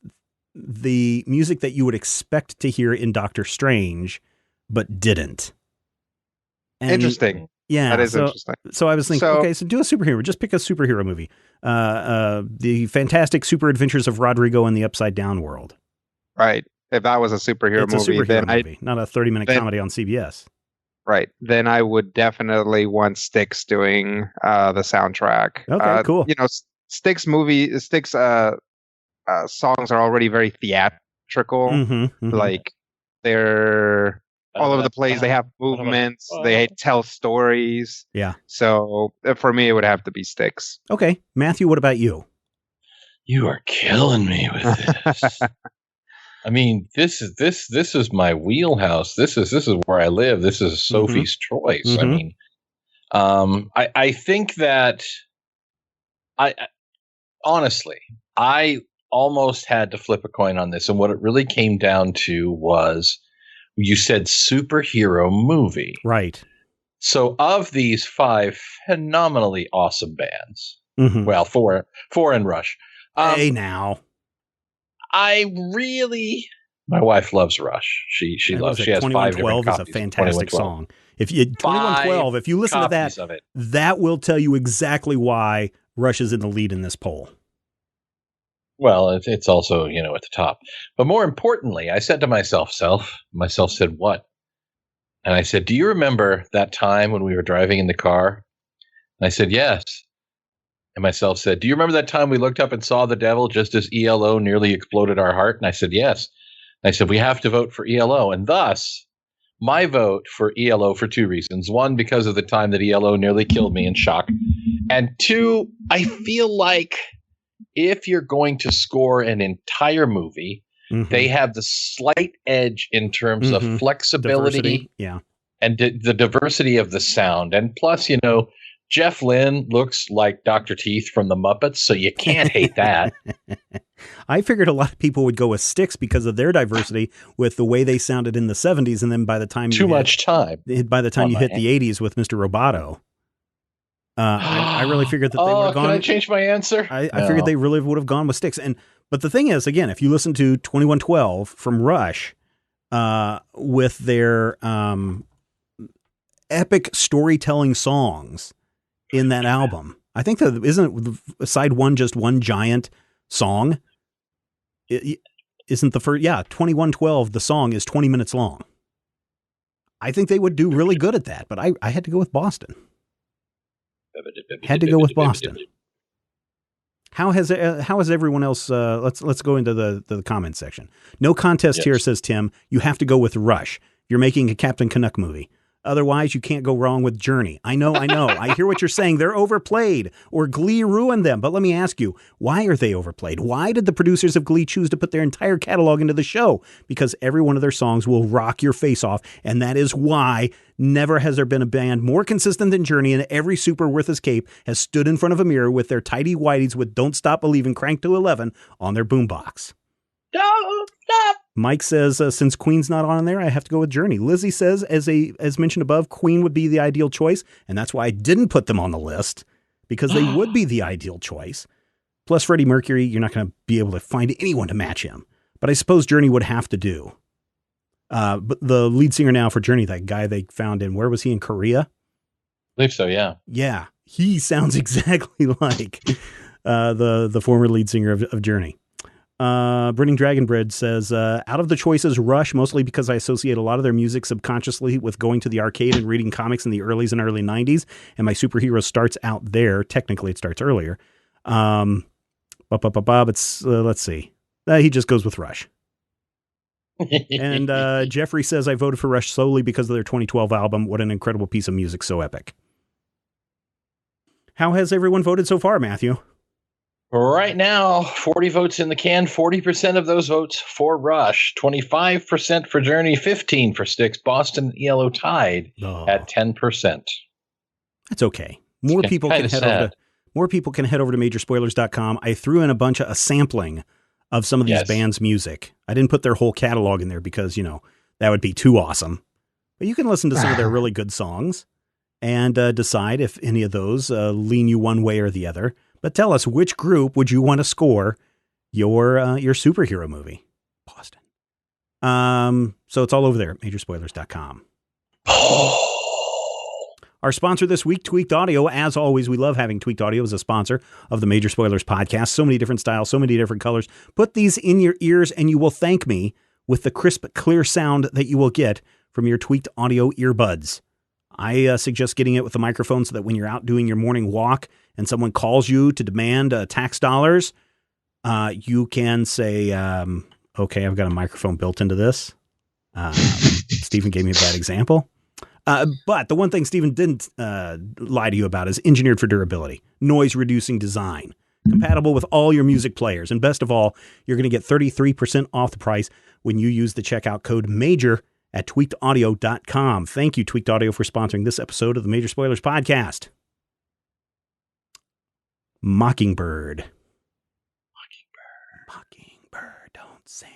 the music that you would expect to hear in Doctor Strange, but didn't. And interesting. Yeah, that is interesting. So I was thinking, okay, so do a superhero. Just pick a superhero movie. The Fantastic Super Adventures of Rodrigo in the Upside Down World. Right. If that was a superhero movie, then not a 30-minute comedy on CBS. Right. Then I would definitely want Styx doing the soundtrack. Okay, cool. Styx songs are already very theatrical. Like, they're all over the place. They have movements. They tell stories. Yeah. So for me, it would have to be Styx. Okay, Matthew, what about you? You are killing me with this. I mean, this is my wheelhouse. This is where I live. This is Sophie's choice. I mean, I think that I almost had to flip a coin on this, and what it really came down to was, you said superhero movie. Right. So of these 5 phenomenally awesome bands, well, four in Rush. Hey, now. My wife loves Rush. She loves. She has 5 different copies. 2112 is a fantastic song. If you 2112, if you listen to that, that will tell you exactly why Rush is in the lead in this poll. Well, it's also, at the top. But more importantly, I said to myself said, what? And I said, do you remember that time when we were driving in the car? And I said, yes. And myself said, do you remember that time we looked up and saw the devil just as ELO nearly exploded our heart? And I said, yes. And I said, we have to vote for ELO. And thus, my vote for ELO for 2 reasons. 1, because of the time that ELO nearly killed me in shock. And 2, I feel like if you're going to score an entire movie, they have the slight edge in terms of flexibility, and the diversity of the sound. And plus, Jeff Lynne looks like Dr. Teeth from the Muppets, so you can't hate that. I figured a lot of people would go with Styx because of their diversity with the way they sounded in the 70s, and then by the time you hit the 80s with Mr. Roboto. I really figured that they would have gone. Can I change my answer? I figured they really would have gone with Styx. But the thing is, again, if you listen to 2112 from Rush, with their epic storytelling songs in that album. I think that isn't side one just one giant song. Isn't the first? Yeah, 2112. The song is 20 minutes long. I think they would do really good at that, but I had to go with Boston. Had to go with Boston. How has everyone else? Let's go into the comment section. No contest here, says Tim. You have to go with Rush. You're making a Captain Canuck movie. Otherwise, you can't go wrong with Journey. I know. I hear what you're saying. They're overplayed, or Glee ruined them. But let me ask you, why are they overplayed? Why did the producers of Glee choose to put their entire catalog into the show? Because every one of their songs will rock your face off, and that is why never has there been a band more consistent than Journey, and every super worth his cape has stood in front of a mirror with their tidy whities with Don't Stop Believin' cranked to 11 on their boombox. Don't stop. Mike says, since Queen's not on there, I have to go with Journey. Lizzie says, as mentioned above, Queen would be the ideal choice, and that's why I didn't put them on the list, because they would be the ideal choice. Plus, Freddie Mercury, you're not going to be able to find anyone to match him. But I suppose Journey would have to do. But the lead singer now for Journey, that guy they found in, where was he, in Korea? I believe so, yeah. Yeah, he sounds exactly like the former lead singer of Journey. Burning Dragonbread says, out of the choices, Rush, mostly because I associate a lot of their music subconsciously with going to the arcade and reading comics in the early 90s, and my superhero starts out there. Technically, it starts earlier. It's, let's see. He just goes with Rush. And Jeffrey says, I voted for Rush solely because of their 2012 album. What an incredible piece of music, so epic. How has everyone voted so far, Matthew? Right now, 40 votes in the can, 40% of those votes for Rush, 25% for Journey, 15% for Styx, Boston, ELO tied at 10%. That's okay. More people can head over to Majorspoilers.com. I threw in a sampling of some of these bands' music. I didn't put their whole catalog in there because, that would be too awesome. But you can listen to some of their really good songs and decide if any of those lean you one way or the other. But tell us, which group would you want to score your superhero movie? Boston. So it's all over there at Majorspoilers.com. Our sponsor this week, Tweaked Audio. As always, we love having Tweaked Audio as a sponsor of the Major Spoilers podcast. So many different styles, so many different colors. Put these in your ears and you will thank me with the crisp, clear sound that you will get from your Tweaked Audio earbuds. I suggest getting it with the microphone so that when you're out doing your morning walk and someone calls you to demand tax dollars, you can say, okay, I've got a microphone built into this. Stephen gave me a bad example. But the one thing Stephen didn't lie to you about is engineered for durability, noise-reducing design, compatible with all your music players. And best of all, you're going to get 33% off the price when you use the checkout code MAJOR at tweakedaudio.com. Thank you, Tweaked Audio, for sponsoring this episode of the Major Spoilers podcast. Mockingbird, don't sing.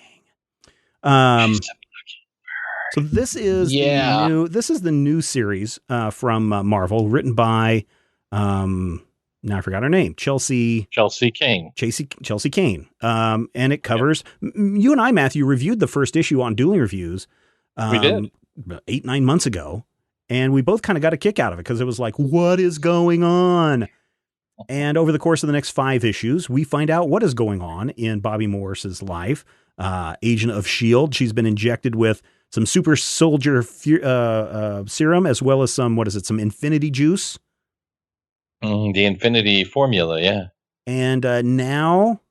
So this is the new series from Marvel, written by now I forgot her name, Chelsea Kane. And it covers you and I, Matthew, reviewed the first issue on Dueling Reviews. We did 8-9 months ago, and we both kind of got a kick out of it because it was like, what is going on? And over the course of the next 5 issues, we find out what is going on in Bobby Morris's life. Agent of S.H.I.E.L.D. She's been injected with some super soldier serum, as well as some infinity juice. The infinity formula, yeah. And now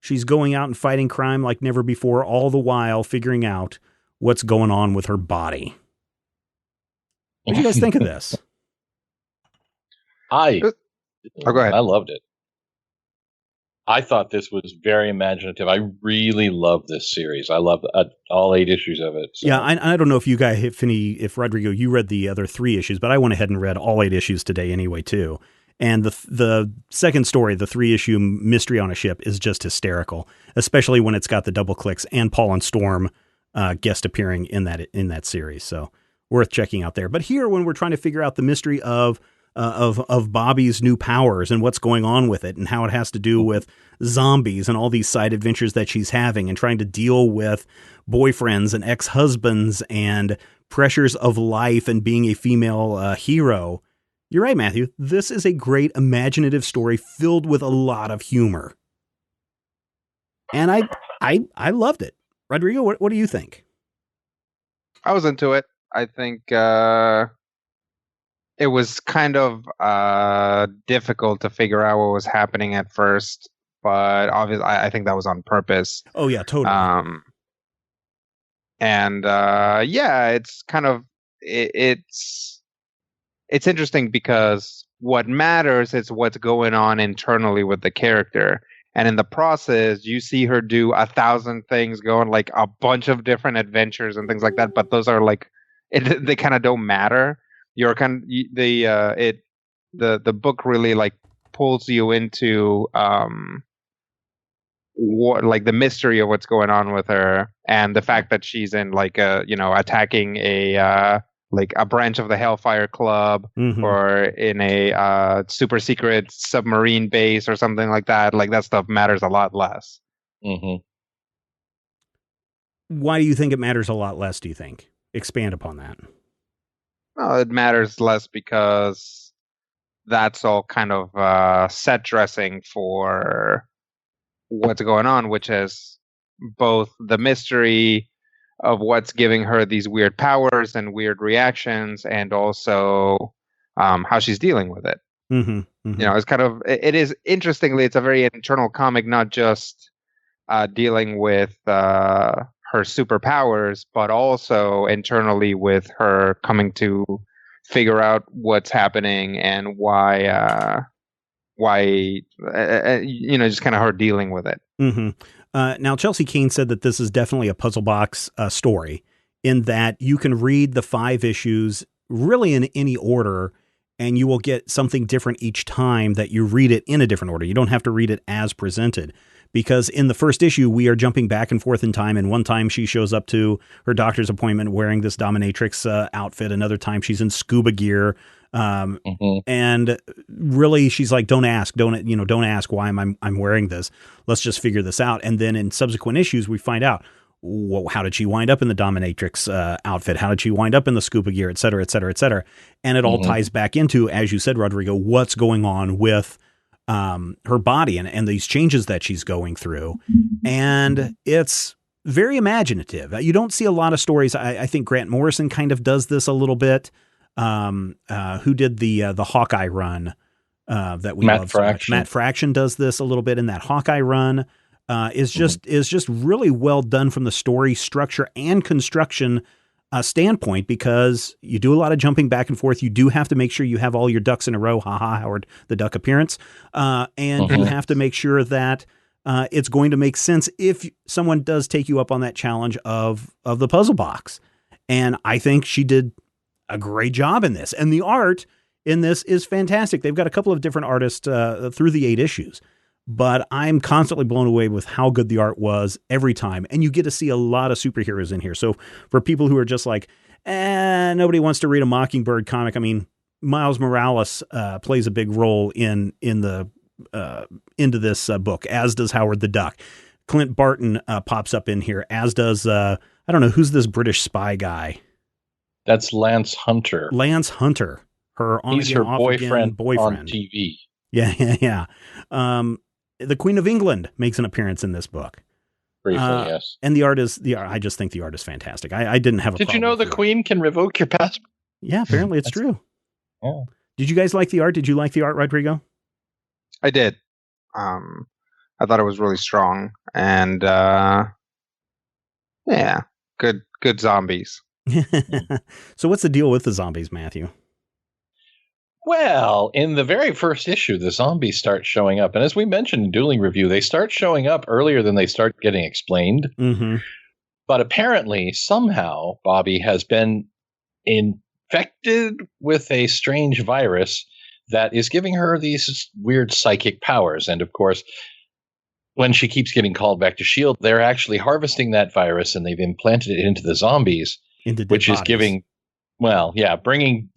she's going out and fighting crime like never before, all the while figuring out what's going on with her body. What do you guys think of this? Go ahead. I loved it. I thought this was very imaginative. I really love this series. I love all 8 issues of it. So. Yeah, I don't know if you guys, if Rodrigo, you read the other 3 issues, but I went ahead and read all 8 issues today anyway, too. And the second story, the 3-issue Mystery on a Ship, is just hysterical, especially when it's got the double clicks and Paul and Storm guest appearing in that series. So worth checking out there. But here, when we're trying to figure out the mystery of of Bobby's new powers and what's going on with it and how it has to do with zombies and all these side adventures that she's having and trying to deal with boyfriends and ex-husbands and pressures of life and being a female hero. You're right, Matthew. This is a great imaginative story filled with a lot of humor. And I loved it. Rodrigo, what do you think? I was into it. I think it was kind of difficult to figure out what was happening at first, but obviously I think that was on purpose. Oh yeah, totally. Yeah, it's kind of it's interesting because what matters is what's going on internally with the character. And in the process, you see her do 1,000 things, going like a bunch of different adventures and things like that. But those are like, they kind of don't matter. You're the book really like pulls you into what, like the mystery of what's going on with her, and the fact that she's in like attacking a like a branch of the Hellfire Club, or in a super secret submarine base or something like that. Like that stuff matters a lot less. Why do you think it matters a lot less, do you think? Expand upon that. Well, it matters less because that's all kind of set dressing for what's going on, which is both the mystery of what's giving her these weird powers and weird reactions, and also how she's dealing with it. It's kind of, it is, interestingly, it's a very internal comic, not just dealing with her superpowers, but also internally with her coming to figure out what's happening and why just kind of her dealing with it. Now, Chelsea Kane said that this is definitely a puzzle box story, in that you can read the 5 issues really in any order, and you will get something different each time that you read it in a different order. You don't have to read it as presented, because in the first issue, we are jumping back and forth in time. And one time she shows up to her doctor's appointment wearing this dominatrix outfit. Another time she's in scuba gear. And really she's like, don't ask why I'm wearing this. Let's just figure this out. And then in subsequent issues, we find out, well, how did she wind up in the dominatrix outfit? How did she wind up in the scuba gear, et cetera, et cetera, et cetera. And it all ties back into, as you said, Rodrigo, what's going on with her body and these changes that she's going through. And it's very imaginative. You don't see a lot of stories. I think Grant Morrison kind of does this a little bit. Who did the Hawkeye run that we love so much? Matt Fraction does this a little bit in that Hawkeye run. Is just really well done from the story structure and construction standpoint, because you do a lot of jumping back and forth. You do have to make sure you have all your ducks in a row. Howard the Duck appearance. And you have to make sure that it's going to make sense if someone does take you up on that challenge of the puzzle box. And I think she did a great job in this. And the art in this is fantastic. They've got a couple of different artists through the 8 issues. But I'm constantly blown away with how good the art was every time. And you get to see a lot of superheroes in here. So for people who are just like, nobody wants to read a Mockingbird comic. I mean, Miles Morales plays a big role into this book, as does Howard the Duck. Clint Barton pops up in here, as does, I don't know, who's this British spy guy? That's Lance Hunter. Lance Hunter. He's her boyfriend on TV. Yeah. The Queen of England makes an appearance in this book. Briefly, yes. And I just think the art is fantastic. I didn't have a problem. Did you know the Queen can revoke your passport? Yeah, apparently it's true. Yeah. Did you guys like the art? Did you like the art, Rodrigo? I did. I thought it was really strong, and good zombies. So what's the deal with the zombies, Matthew? Well, in the very first issue, the zombies start showing up. And as we mentioned in Dueling Review, they start showing up earlier than they start getting explained. But apparently, somehow, Bobby has been infected with a strange virus that is giving her these weird psychic powers. And of course, when she keeps getting called back to S.H.I.E.L.D., they're actually harvesting that virus, and they've implanted it into the zombies, which is bringing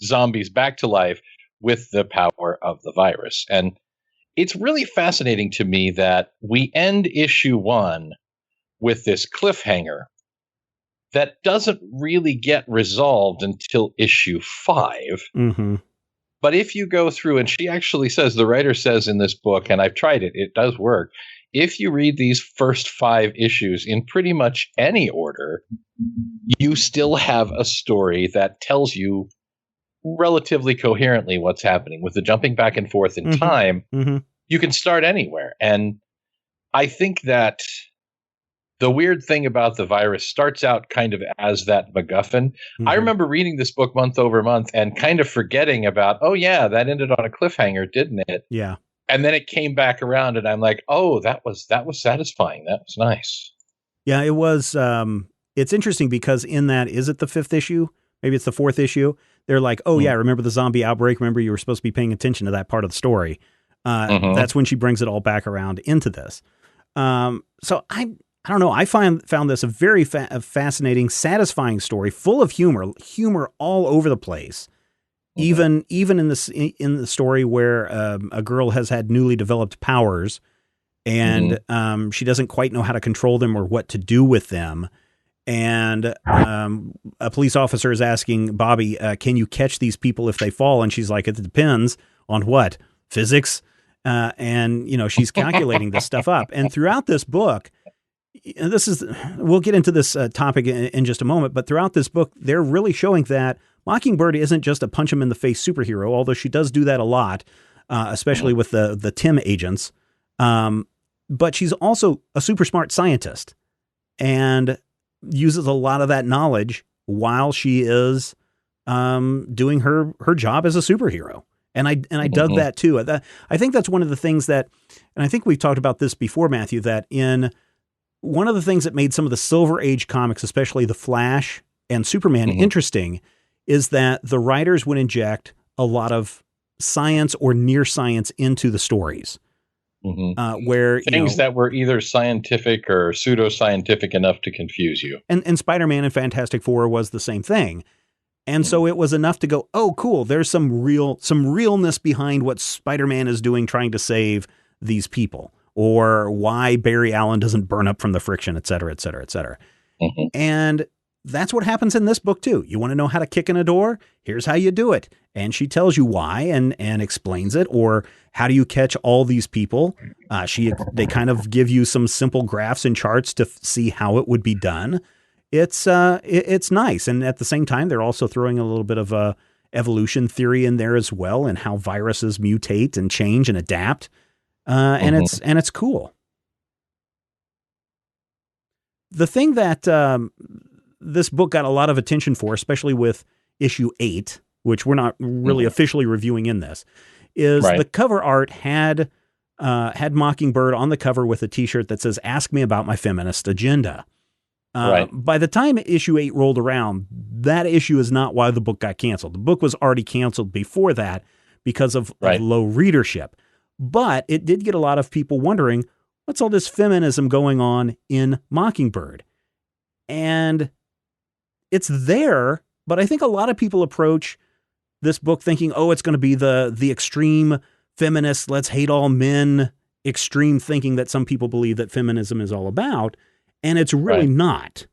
zombies back to life, with the power of the virus. And it's really fascinating to me that we end issue 1 with this cliffhanger that doesn't really get resolved until issue 5. Mm-hmm. But if you go through, and she actually says, the writer says in this book, and I've tried it, it does work. If you read these first 5 issues in pretty much any order, you still have a story that tells you relatively coherently what's happening. With the jumping back and forth in time, you can start anywhere. And I think that the weird thing about the virus starts out kind of as that MacGuffin. I remember reading this book month over month and kind of forgetting about, oh yeah, that ended on a cliffhanger, didn't it? Yeah. And then it came back around and I'm like, oh, that was satisfying. That was nice. Yeah, it was. It's interesting because in that, is it the 5th issue? Maybe it's the 4th issue. They're like, oh yeah, remember the zombie outbreak? Remember you were supposed to be paying attention to that part of the story. That's when she brings it all back around into this. So I don't know. I found this a very fascinating, satisfying story, full of humor all over the place. Even in the story where a girl has had newly developed powers, and she doesn't quite know how to control them or what to do with them. And a police officer is asking Bobby, "Can you catch these people if they fall?" And she's like, "It depends on what, physics." And she's calculating this stuff up. And throughout this book, we'll get into this topic in just a moment, but throughout this book, they're really showing that Mockingbird isn't just a punch him in the face superhero, although she does do that a lot, especially with the Tim agents. But she's also a super smart scientist and uses a lot of that knowledge while she is doing her job as a superhero. And I dug that too. I think that's one of the things that, and I think we've talked about this before, Matthew, that in one of the things that made some of the Silver Age comics, especially The Flash and Superman, interesting is that the writers would inject a lot of science or near science into the stories. Where things that were either scientific or pseudoscientific enough to confuse you. And Spider-Man and Fantastic Four was the same thing. And so it was enough to go, oh, cool, there's some realness behind what Spider-Man is doing, trying to save these people, or why Barry Allen doesn't burn up from the friction, et cetera, et cetera, et cetera. And that's what happens in this book too. You want to know how to kick in a door? Here's how you do it. And she tells you why and explains it. Or how do you catch all these people? They kind of give you some simple graphs and charts to see how it would be done. It's nice. And at the same time, they're also throwing a little bit of a evolution theory in there as well, and how viruses mutate and change and adapt. And it's cool. The thing that this book got a lot of attention for, especially with issue 8, which we're not really officially reviewing in this, is the cover art had Mockingbird on the cover with a T-shirt that says, "Ask me about my feminist agenda." By the time issue 8 rolled around, that issue is not why the book got canceled. The book was already canceled before that because of low readership. But it did get a lot of people wondering, what's all this feminism going on in Mockingbird? And it's there, but I think a lot of people approach this book thinking, oh, it's going to be the extreme feminist, let's hate all men, extreme thinking that some people believe that feminism is all about. And it's really not.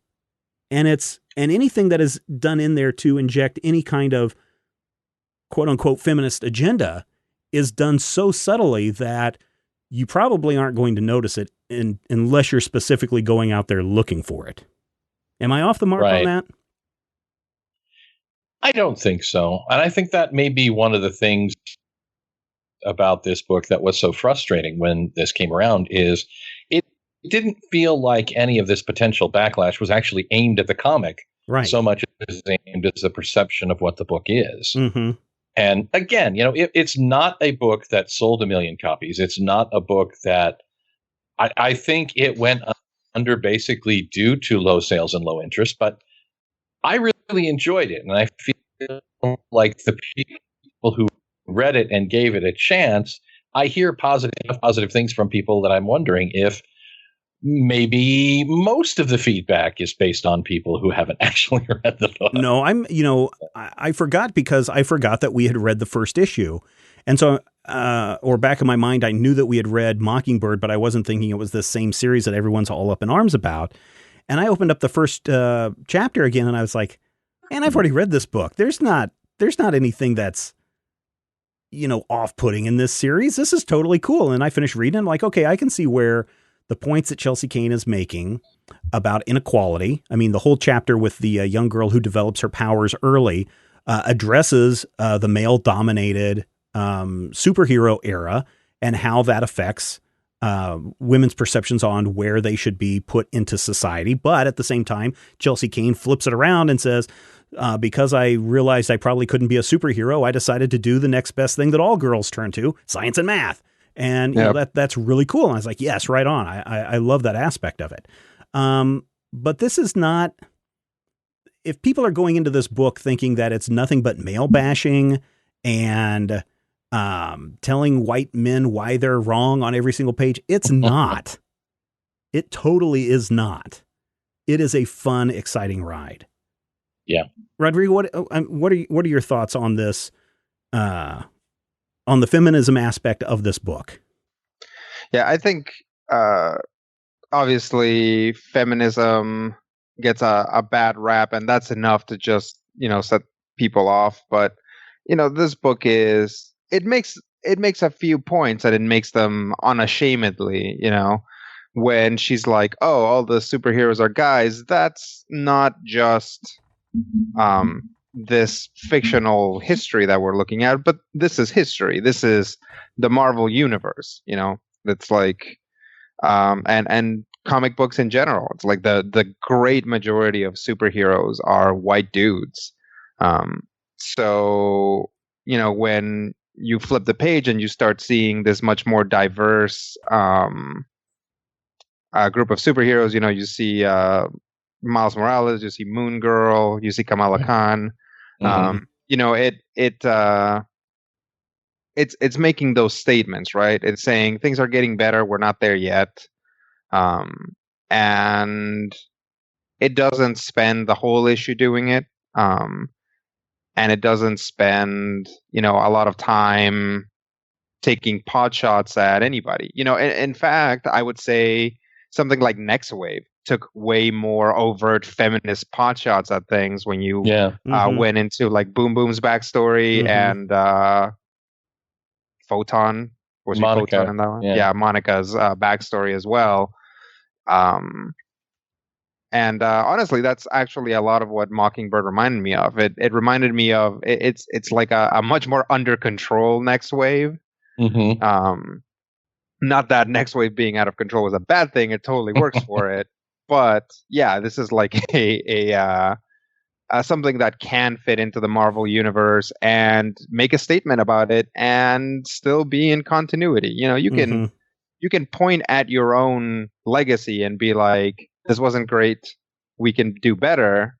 And anything that is done in there to inject any kind of quote unquote feminist agenda is done so subtly that you probably aren't going to notice it unless you're specifically going out there looking for it. Am I off the mark on that? I don't think so. And I think that may be one of the things about this book that was so frustrating when this came around is it didn't feel like any of this potential backlash was actually aimed at the comic so much as aimed at the perception of what the book is. And again, it's not a book that sold 1 million copies. It's not a book that I think it went under basically due to low sales and low interest, but I really enjoyed it. And I feel like the people who read it and gave it a chance, I hear positive things from people that I'm wondering if maybe most of the feedback is based on people who haven't actually read the book. No, I forgot because I forgot that we had read the first issue. And so, or back in my mind, I knew that we had read Mockingbird, but I wasn't thinking it was the same series that everyone's all up in arms about. And I opened up the first chapter again, and I was like, man, I've already read this book. There's not anything that's, off-putting in this series. This is totally cool. And I finished reading. I'm like, okay, I can see where the points that Chelsea Cain is making about inequality. I mean, the whole chapter with the young girl who develops her powers early addresses the male-dominated superhero era and how that affects women's perceptions on where they should be put into society. But at the same time, Chelsea Cain flips it around and says, because I realized I probably couldn't be a superhero, I decided to do the next best thing that all girls turn to, science and math. And you know, that's really cool. And I was like, yes, right on. I love that aspect of it. But this is not, if people are going into this book thinking that it's nothing but male bashing and telling white men why they're wrong on every single page, it's not. It totally is not. It is a fun, exciting ride. Yeah. Rodrigo, what are your thoughts on this, on the feminism aspect of this book? Yeah, I think obviously feminism gets a bad rap, and that's enough to just set people off. But this book it makes a few points, and it makes them unashamedly. When she's like, "Oh, all the superheroes are guys," that's not just this fictional history that we're looking at, but this is history. This is the Marvel universe. It's like, and comic books in general. It's like the great majority of superheroes are white dudes. So when you flip the page and you start seeing this much more diverse group of superheroes, you see Miles Morales, you see Moon Girl, you see Kamala Khan. It's making those statements, right? It's saying things are getting better. We're not there yet. And it doesn't spend the whole issue doing it. And it doesn't spend, a lot of time taking pot shots at anybody. In fact, I would say something like Next Wave took way more overt feminist pot shots at things when you went into like Boom Boom's backstory and Photon. Was Monica, Photon in that one? Yeah, Monica's backstory as well. And honestly, that's actually a lot of what Mockingbird reminded me of. It reminded me of it's like a much more under control Next Wave. Not that Next Wave being out of control was a bad thing. It totally works for it. But yeah, this is like a something that can fit into the Marvel universe and make a statement about it and still be in continuity. You can point at your own legacy and be like, this wasn't great, we can do better,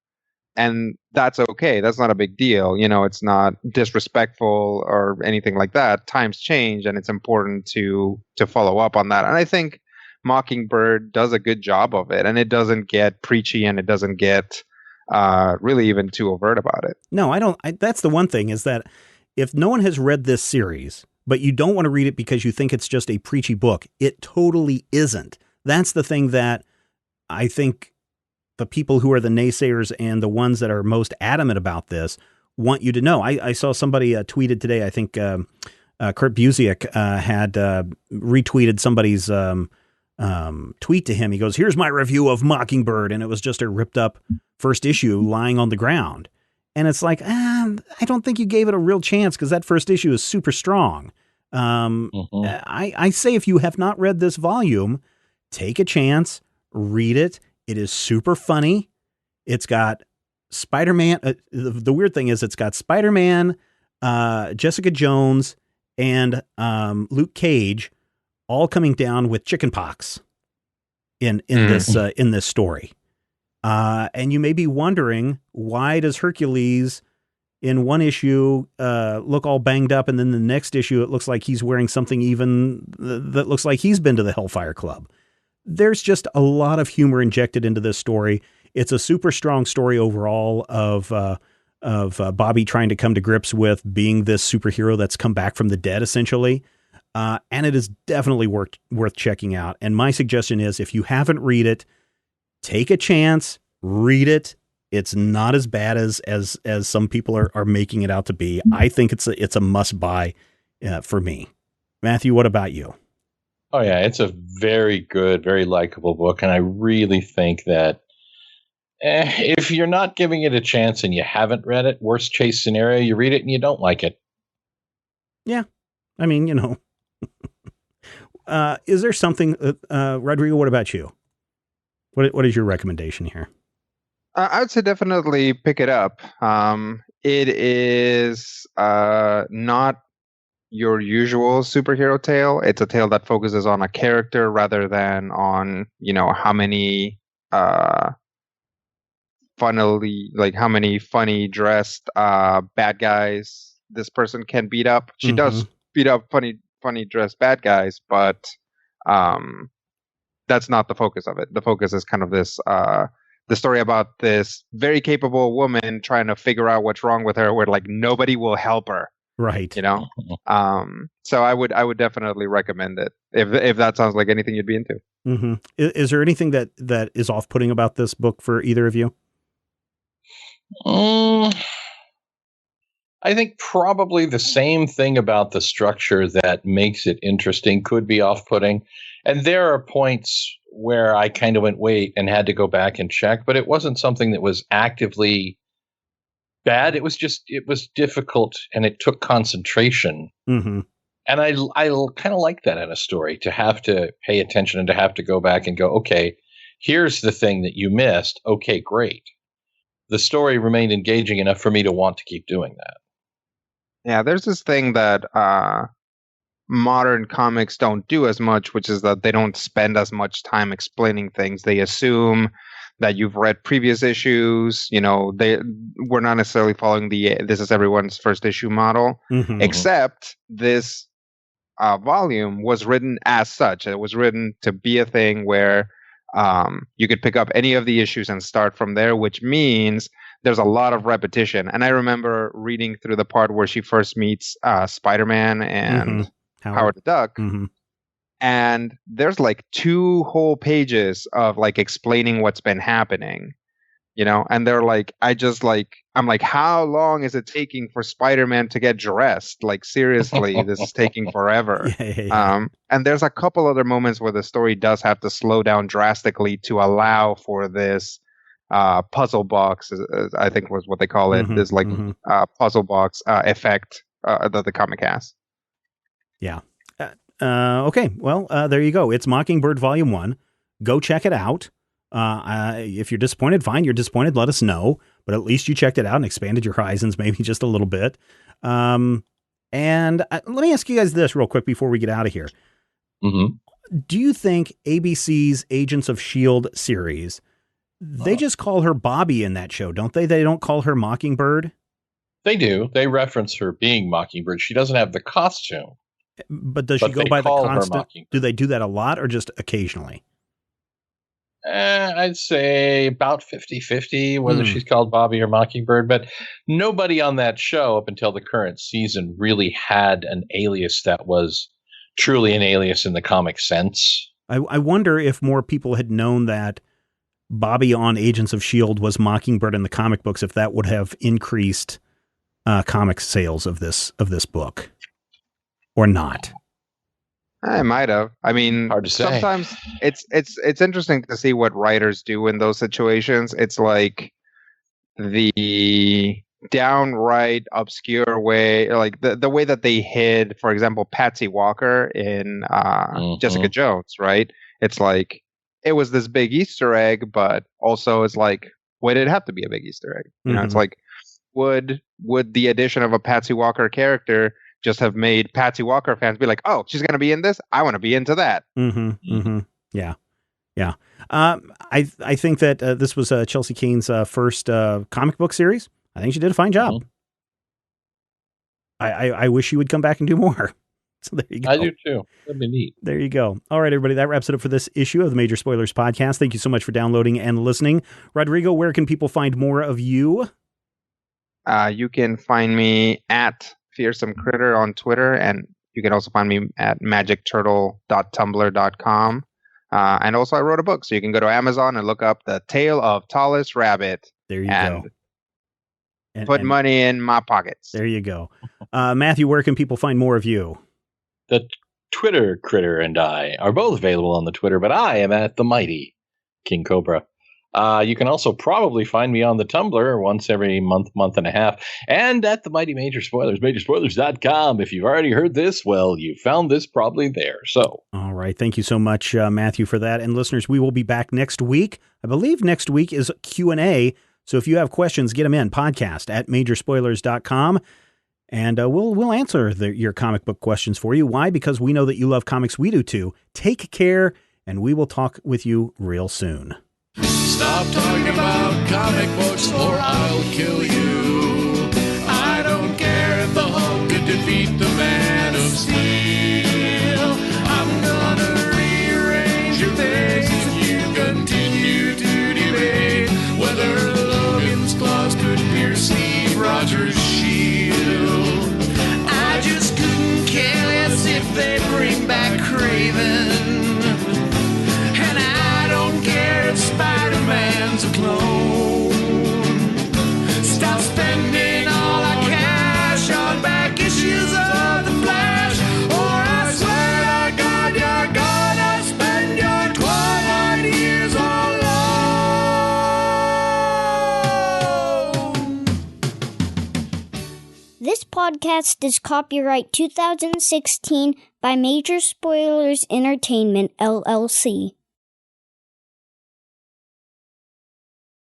and that's okay. That's not a big deal. It's not disrespectful or anything like that. Times change, and it's important to follow up on that. And I think Mockingbird does a good job of it, and it doesn't get preachy, and it doesn't get really even too overt about it. No, I don't. That's the one thing, is that if no one has read this series, but you don't want to read it because you think it's just a preachy book, it totally isn't. That's the thing that I think the people who are the naysayers and the ones that are most adamant about this want you to know. I saw somebody tweeted today, I think Kurt Busiek had retweeted somebody's tweet to him. He goes, "Here's my review of Mockingbird." And it was just a ripped up first issue lying on the ground. And it's like, I don't think you gave it a real chance, because that first issue is super strong. I say, if you have not read this volume, take a chance, read it. It is super funny. It's got Spider-Man. The weird thing is, it's got Spider-Man, Jessica Jones, and Luke Cage all coming down with chickenpox in this story. And you may be wondering, why does Hercules in one issue look all banged up, and then the next issue it looks like he's wearing something even that looks like he's been to the Hellfire Club? there's just a lot of humor injected into this story. It's a super strong story overall of Bobby trying to come to grips with being this superhero that's come back from the dead, essentially. And it is definitely worth checking out. And my suggestion is, if you haven't read it, take a chance, read it. It's not as bad as some people are making it out to be. I think it's a must buy for me. Matthew, what about you? Oh yeah, it's a very good, very likable book, and I really think that if you're not giving it a chance and you haven't read it, worst case scenario, you read it and you don't like it. Yeah, I mean, is there something, Rodrigo? What about you? What is your recommendation here? I would say definitely pick it up. It is not your usual superhero tale. It's a tale that focuses on a character rather than on, how many how many funny dressed bad guys this person can beat up. She does beat up funny dressed bad guys, but that's not the focus of it. The focus is kind of this the story about this very capable woman trying to figure out what's wrong with her, where like nobody will help her. Right. So I would definitely recommend it if that sounds like anything you'd be into. Mm-hmm. Is there anything that is off-putting about this book for either of you? I think probably the same thing about the structure that makes it interesting could be off-putting. And there are points where I kind of went, wait, and had to go back and check, but it wasn't something that was actively bad. It was difficult and it took concentration. Mm-hmm. And I kind of like that in a story, to have to pay attention and to have to go back and go, okay, here's the thing that you missed. Okay, great. The story remained engaging enough for me to want to keep doing that. Yeah, there's this thing that modern comics don't do as much, which is that they don't spend as much time explaining things. They assume that you've read previous issues. We're not necessarily following the this is everyone's first issue model, except this volume was written as such. It was written to be a thing where you could pick up any of the issues and start from there, which means there's a lot of repetition. And I remember reading through the part where she first meets Spider-Man and Howard the Duck. And there's like 2 whole pages of like explaining what's been happening, and they're like, I'm like, how long is it taking for Spider-Man to get dressed? Like, seriously, this is taking forever. Yeah. And there's a couple other moments where the story does have to slow down drastically to allow for this puzzle box, I think was what they call it, this like puzzle box effect that the comic has. Yeah. Okay. Well, there you go. It's Mockingbird Volume 1. Go check it out. If you're disappointed, fine. You're disappointed, let us know. But at least you checked it out and expanded your horizons maybe just a little bit. And let me ask you guys this real quick before we get out of here. Do you think ABC's Agents of S.H.I.E.L.D. series, they just call her Bobby in that show, don't they? They don't call her Mockingbird? They do. They reference her being Mockingbird. She doesn't have the costume. But does she go by the constant? Do they do that a lot or just occasionally? I'd say about 50-50 whether she's called Bobby or Mockingbird. But nobody on that show up until the current season really had an alias that was truly an alias in the comic sense. I wonder if more people had known that Bobby on Agents of S.H.I.E.L.D. was Mockingbird in the comic books, if that would have increased comic sales of this book. Or not? I might have. I mean, hard to say. Sometimes it's interesting to see what writers do in those situations. It's like the downright obscure way, like the way that they hid, for example, Patsy Walker in Jessica Jones, right? It's like it was this big Easter egg, but also it's like, why did it have to be a big Easter egg? It's like, would the addition of a Patsy Walker character just have made Patsy Walker fans be like, oh, she's going to be in this? I want to be into that. Yeah. I think that this was Chelsea Cain's first comic book series. I think she did a fine job. I wish she would come back and do more. So there you go. I do too. That'd be neat. There you go. All right, everybody. That wraps it up for this issue of the Major Spoilers Podcast. Thank you so much for downloading and listening. Rodrigo, where can people find more of you? You can find me at Fearsome Critter on Twitter, and you can also find me at magicturtle.tumblr.com. And also, I wrote a book, so you can go to Amazon and look up The Tale of Tallest Rabbit. There you go. And put money in my pockets. There you go. Matthew, where can people find more of you? The Twitter Critter and I are both available on the Twitter, but I am at the mighty King Cobra. You can also probably find me on the Tumblr once every month and a half, and at the mighty Major Spoilers, majorspoilers.com. If you've already heard this, well, you found this probably there. So, all right. Thank you so much, Matthew, for that. And listeners, we will be back next week. I believe next week is Q&A. So if you have questions, get them in, podcast at majorspoilers.com. And we'll answer your comic book questions for you. Why? Because we know that you love comics. We do too. Take care, and we will talk with you real soon. Stop talking about comic books or I'll kill you. I don't care if the Hulk could defeat the Man of Steel. I'm gonna rearrange your face if you continue to debate whether Logan's claws could pierce Steve Rogers' shield. I just couldn't care less if they bring back Kraven. And I don't care if Spider-Man's a clone. Stop spending all our cash on back issues of The Flash, or I swear to God you're gonna spend your 21 years alone. This podcast is copyright 2016 by Major Spoilers Entertainment, LLC.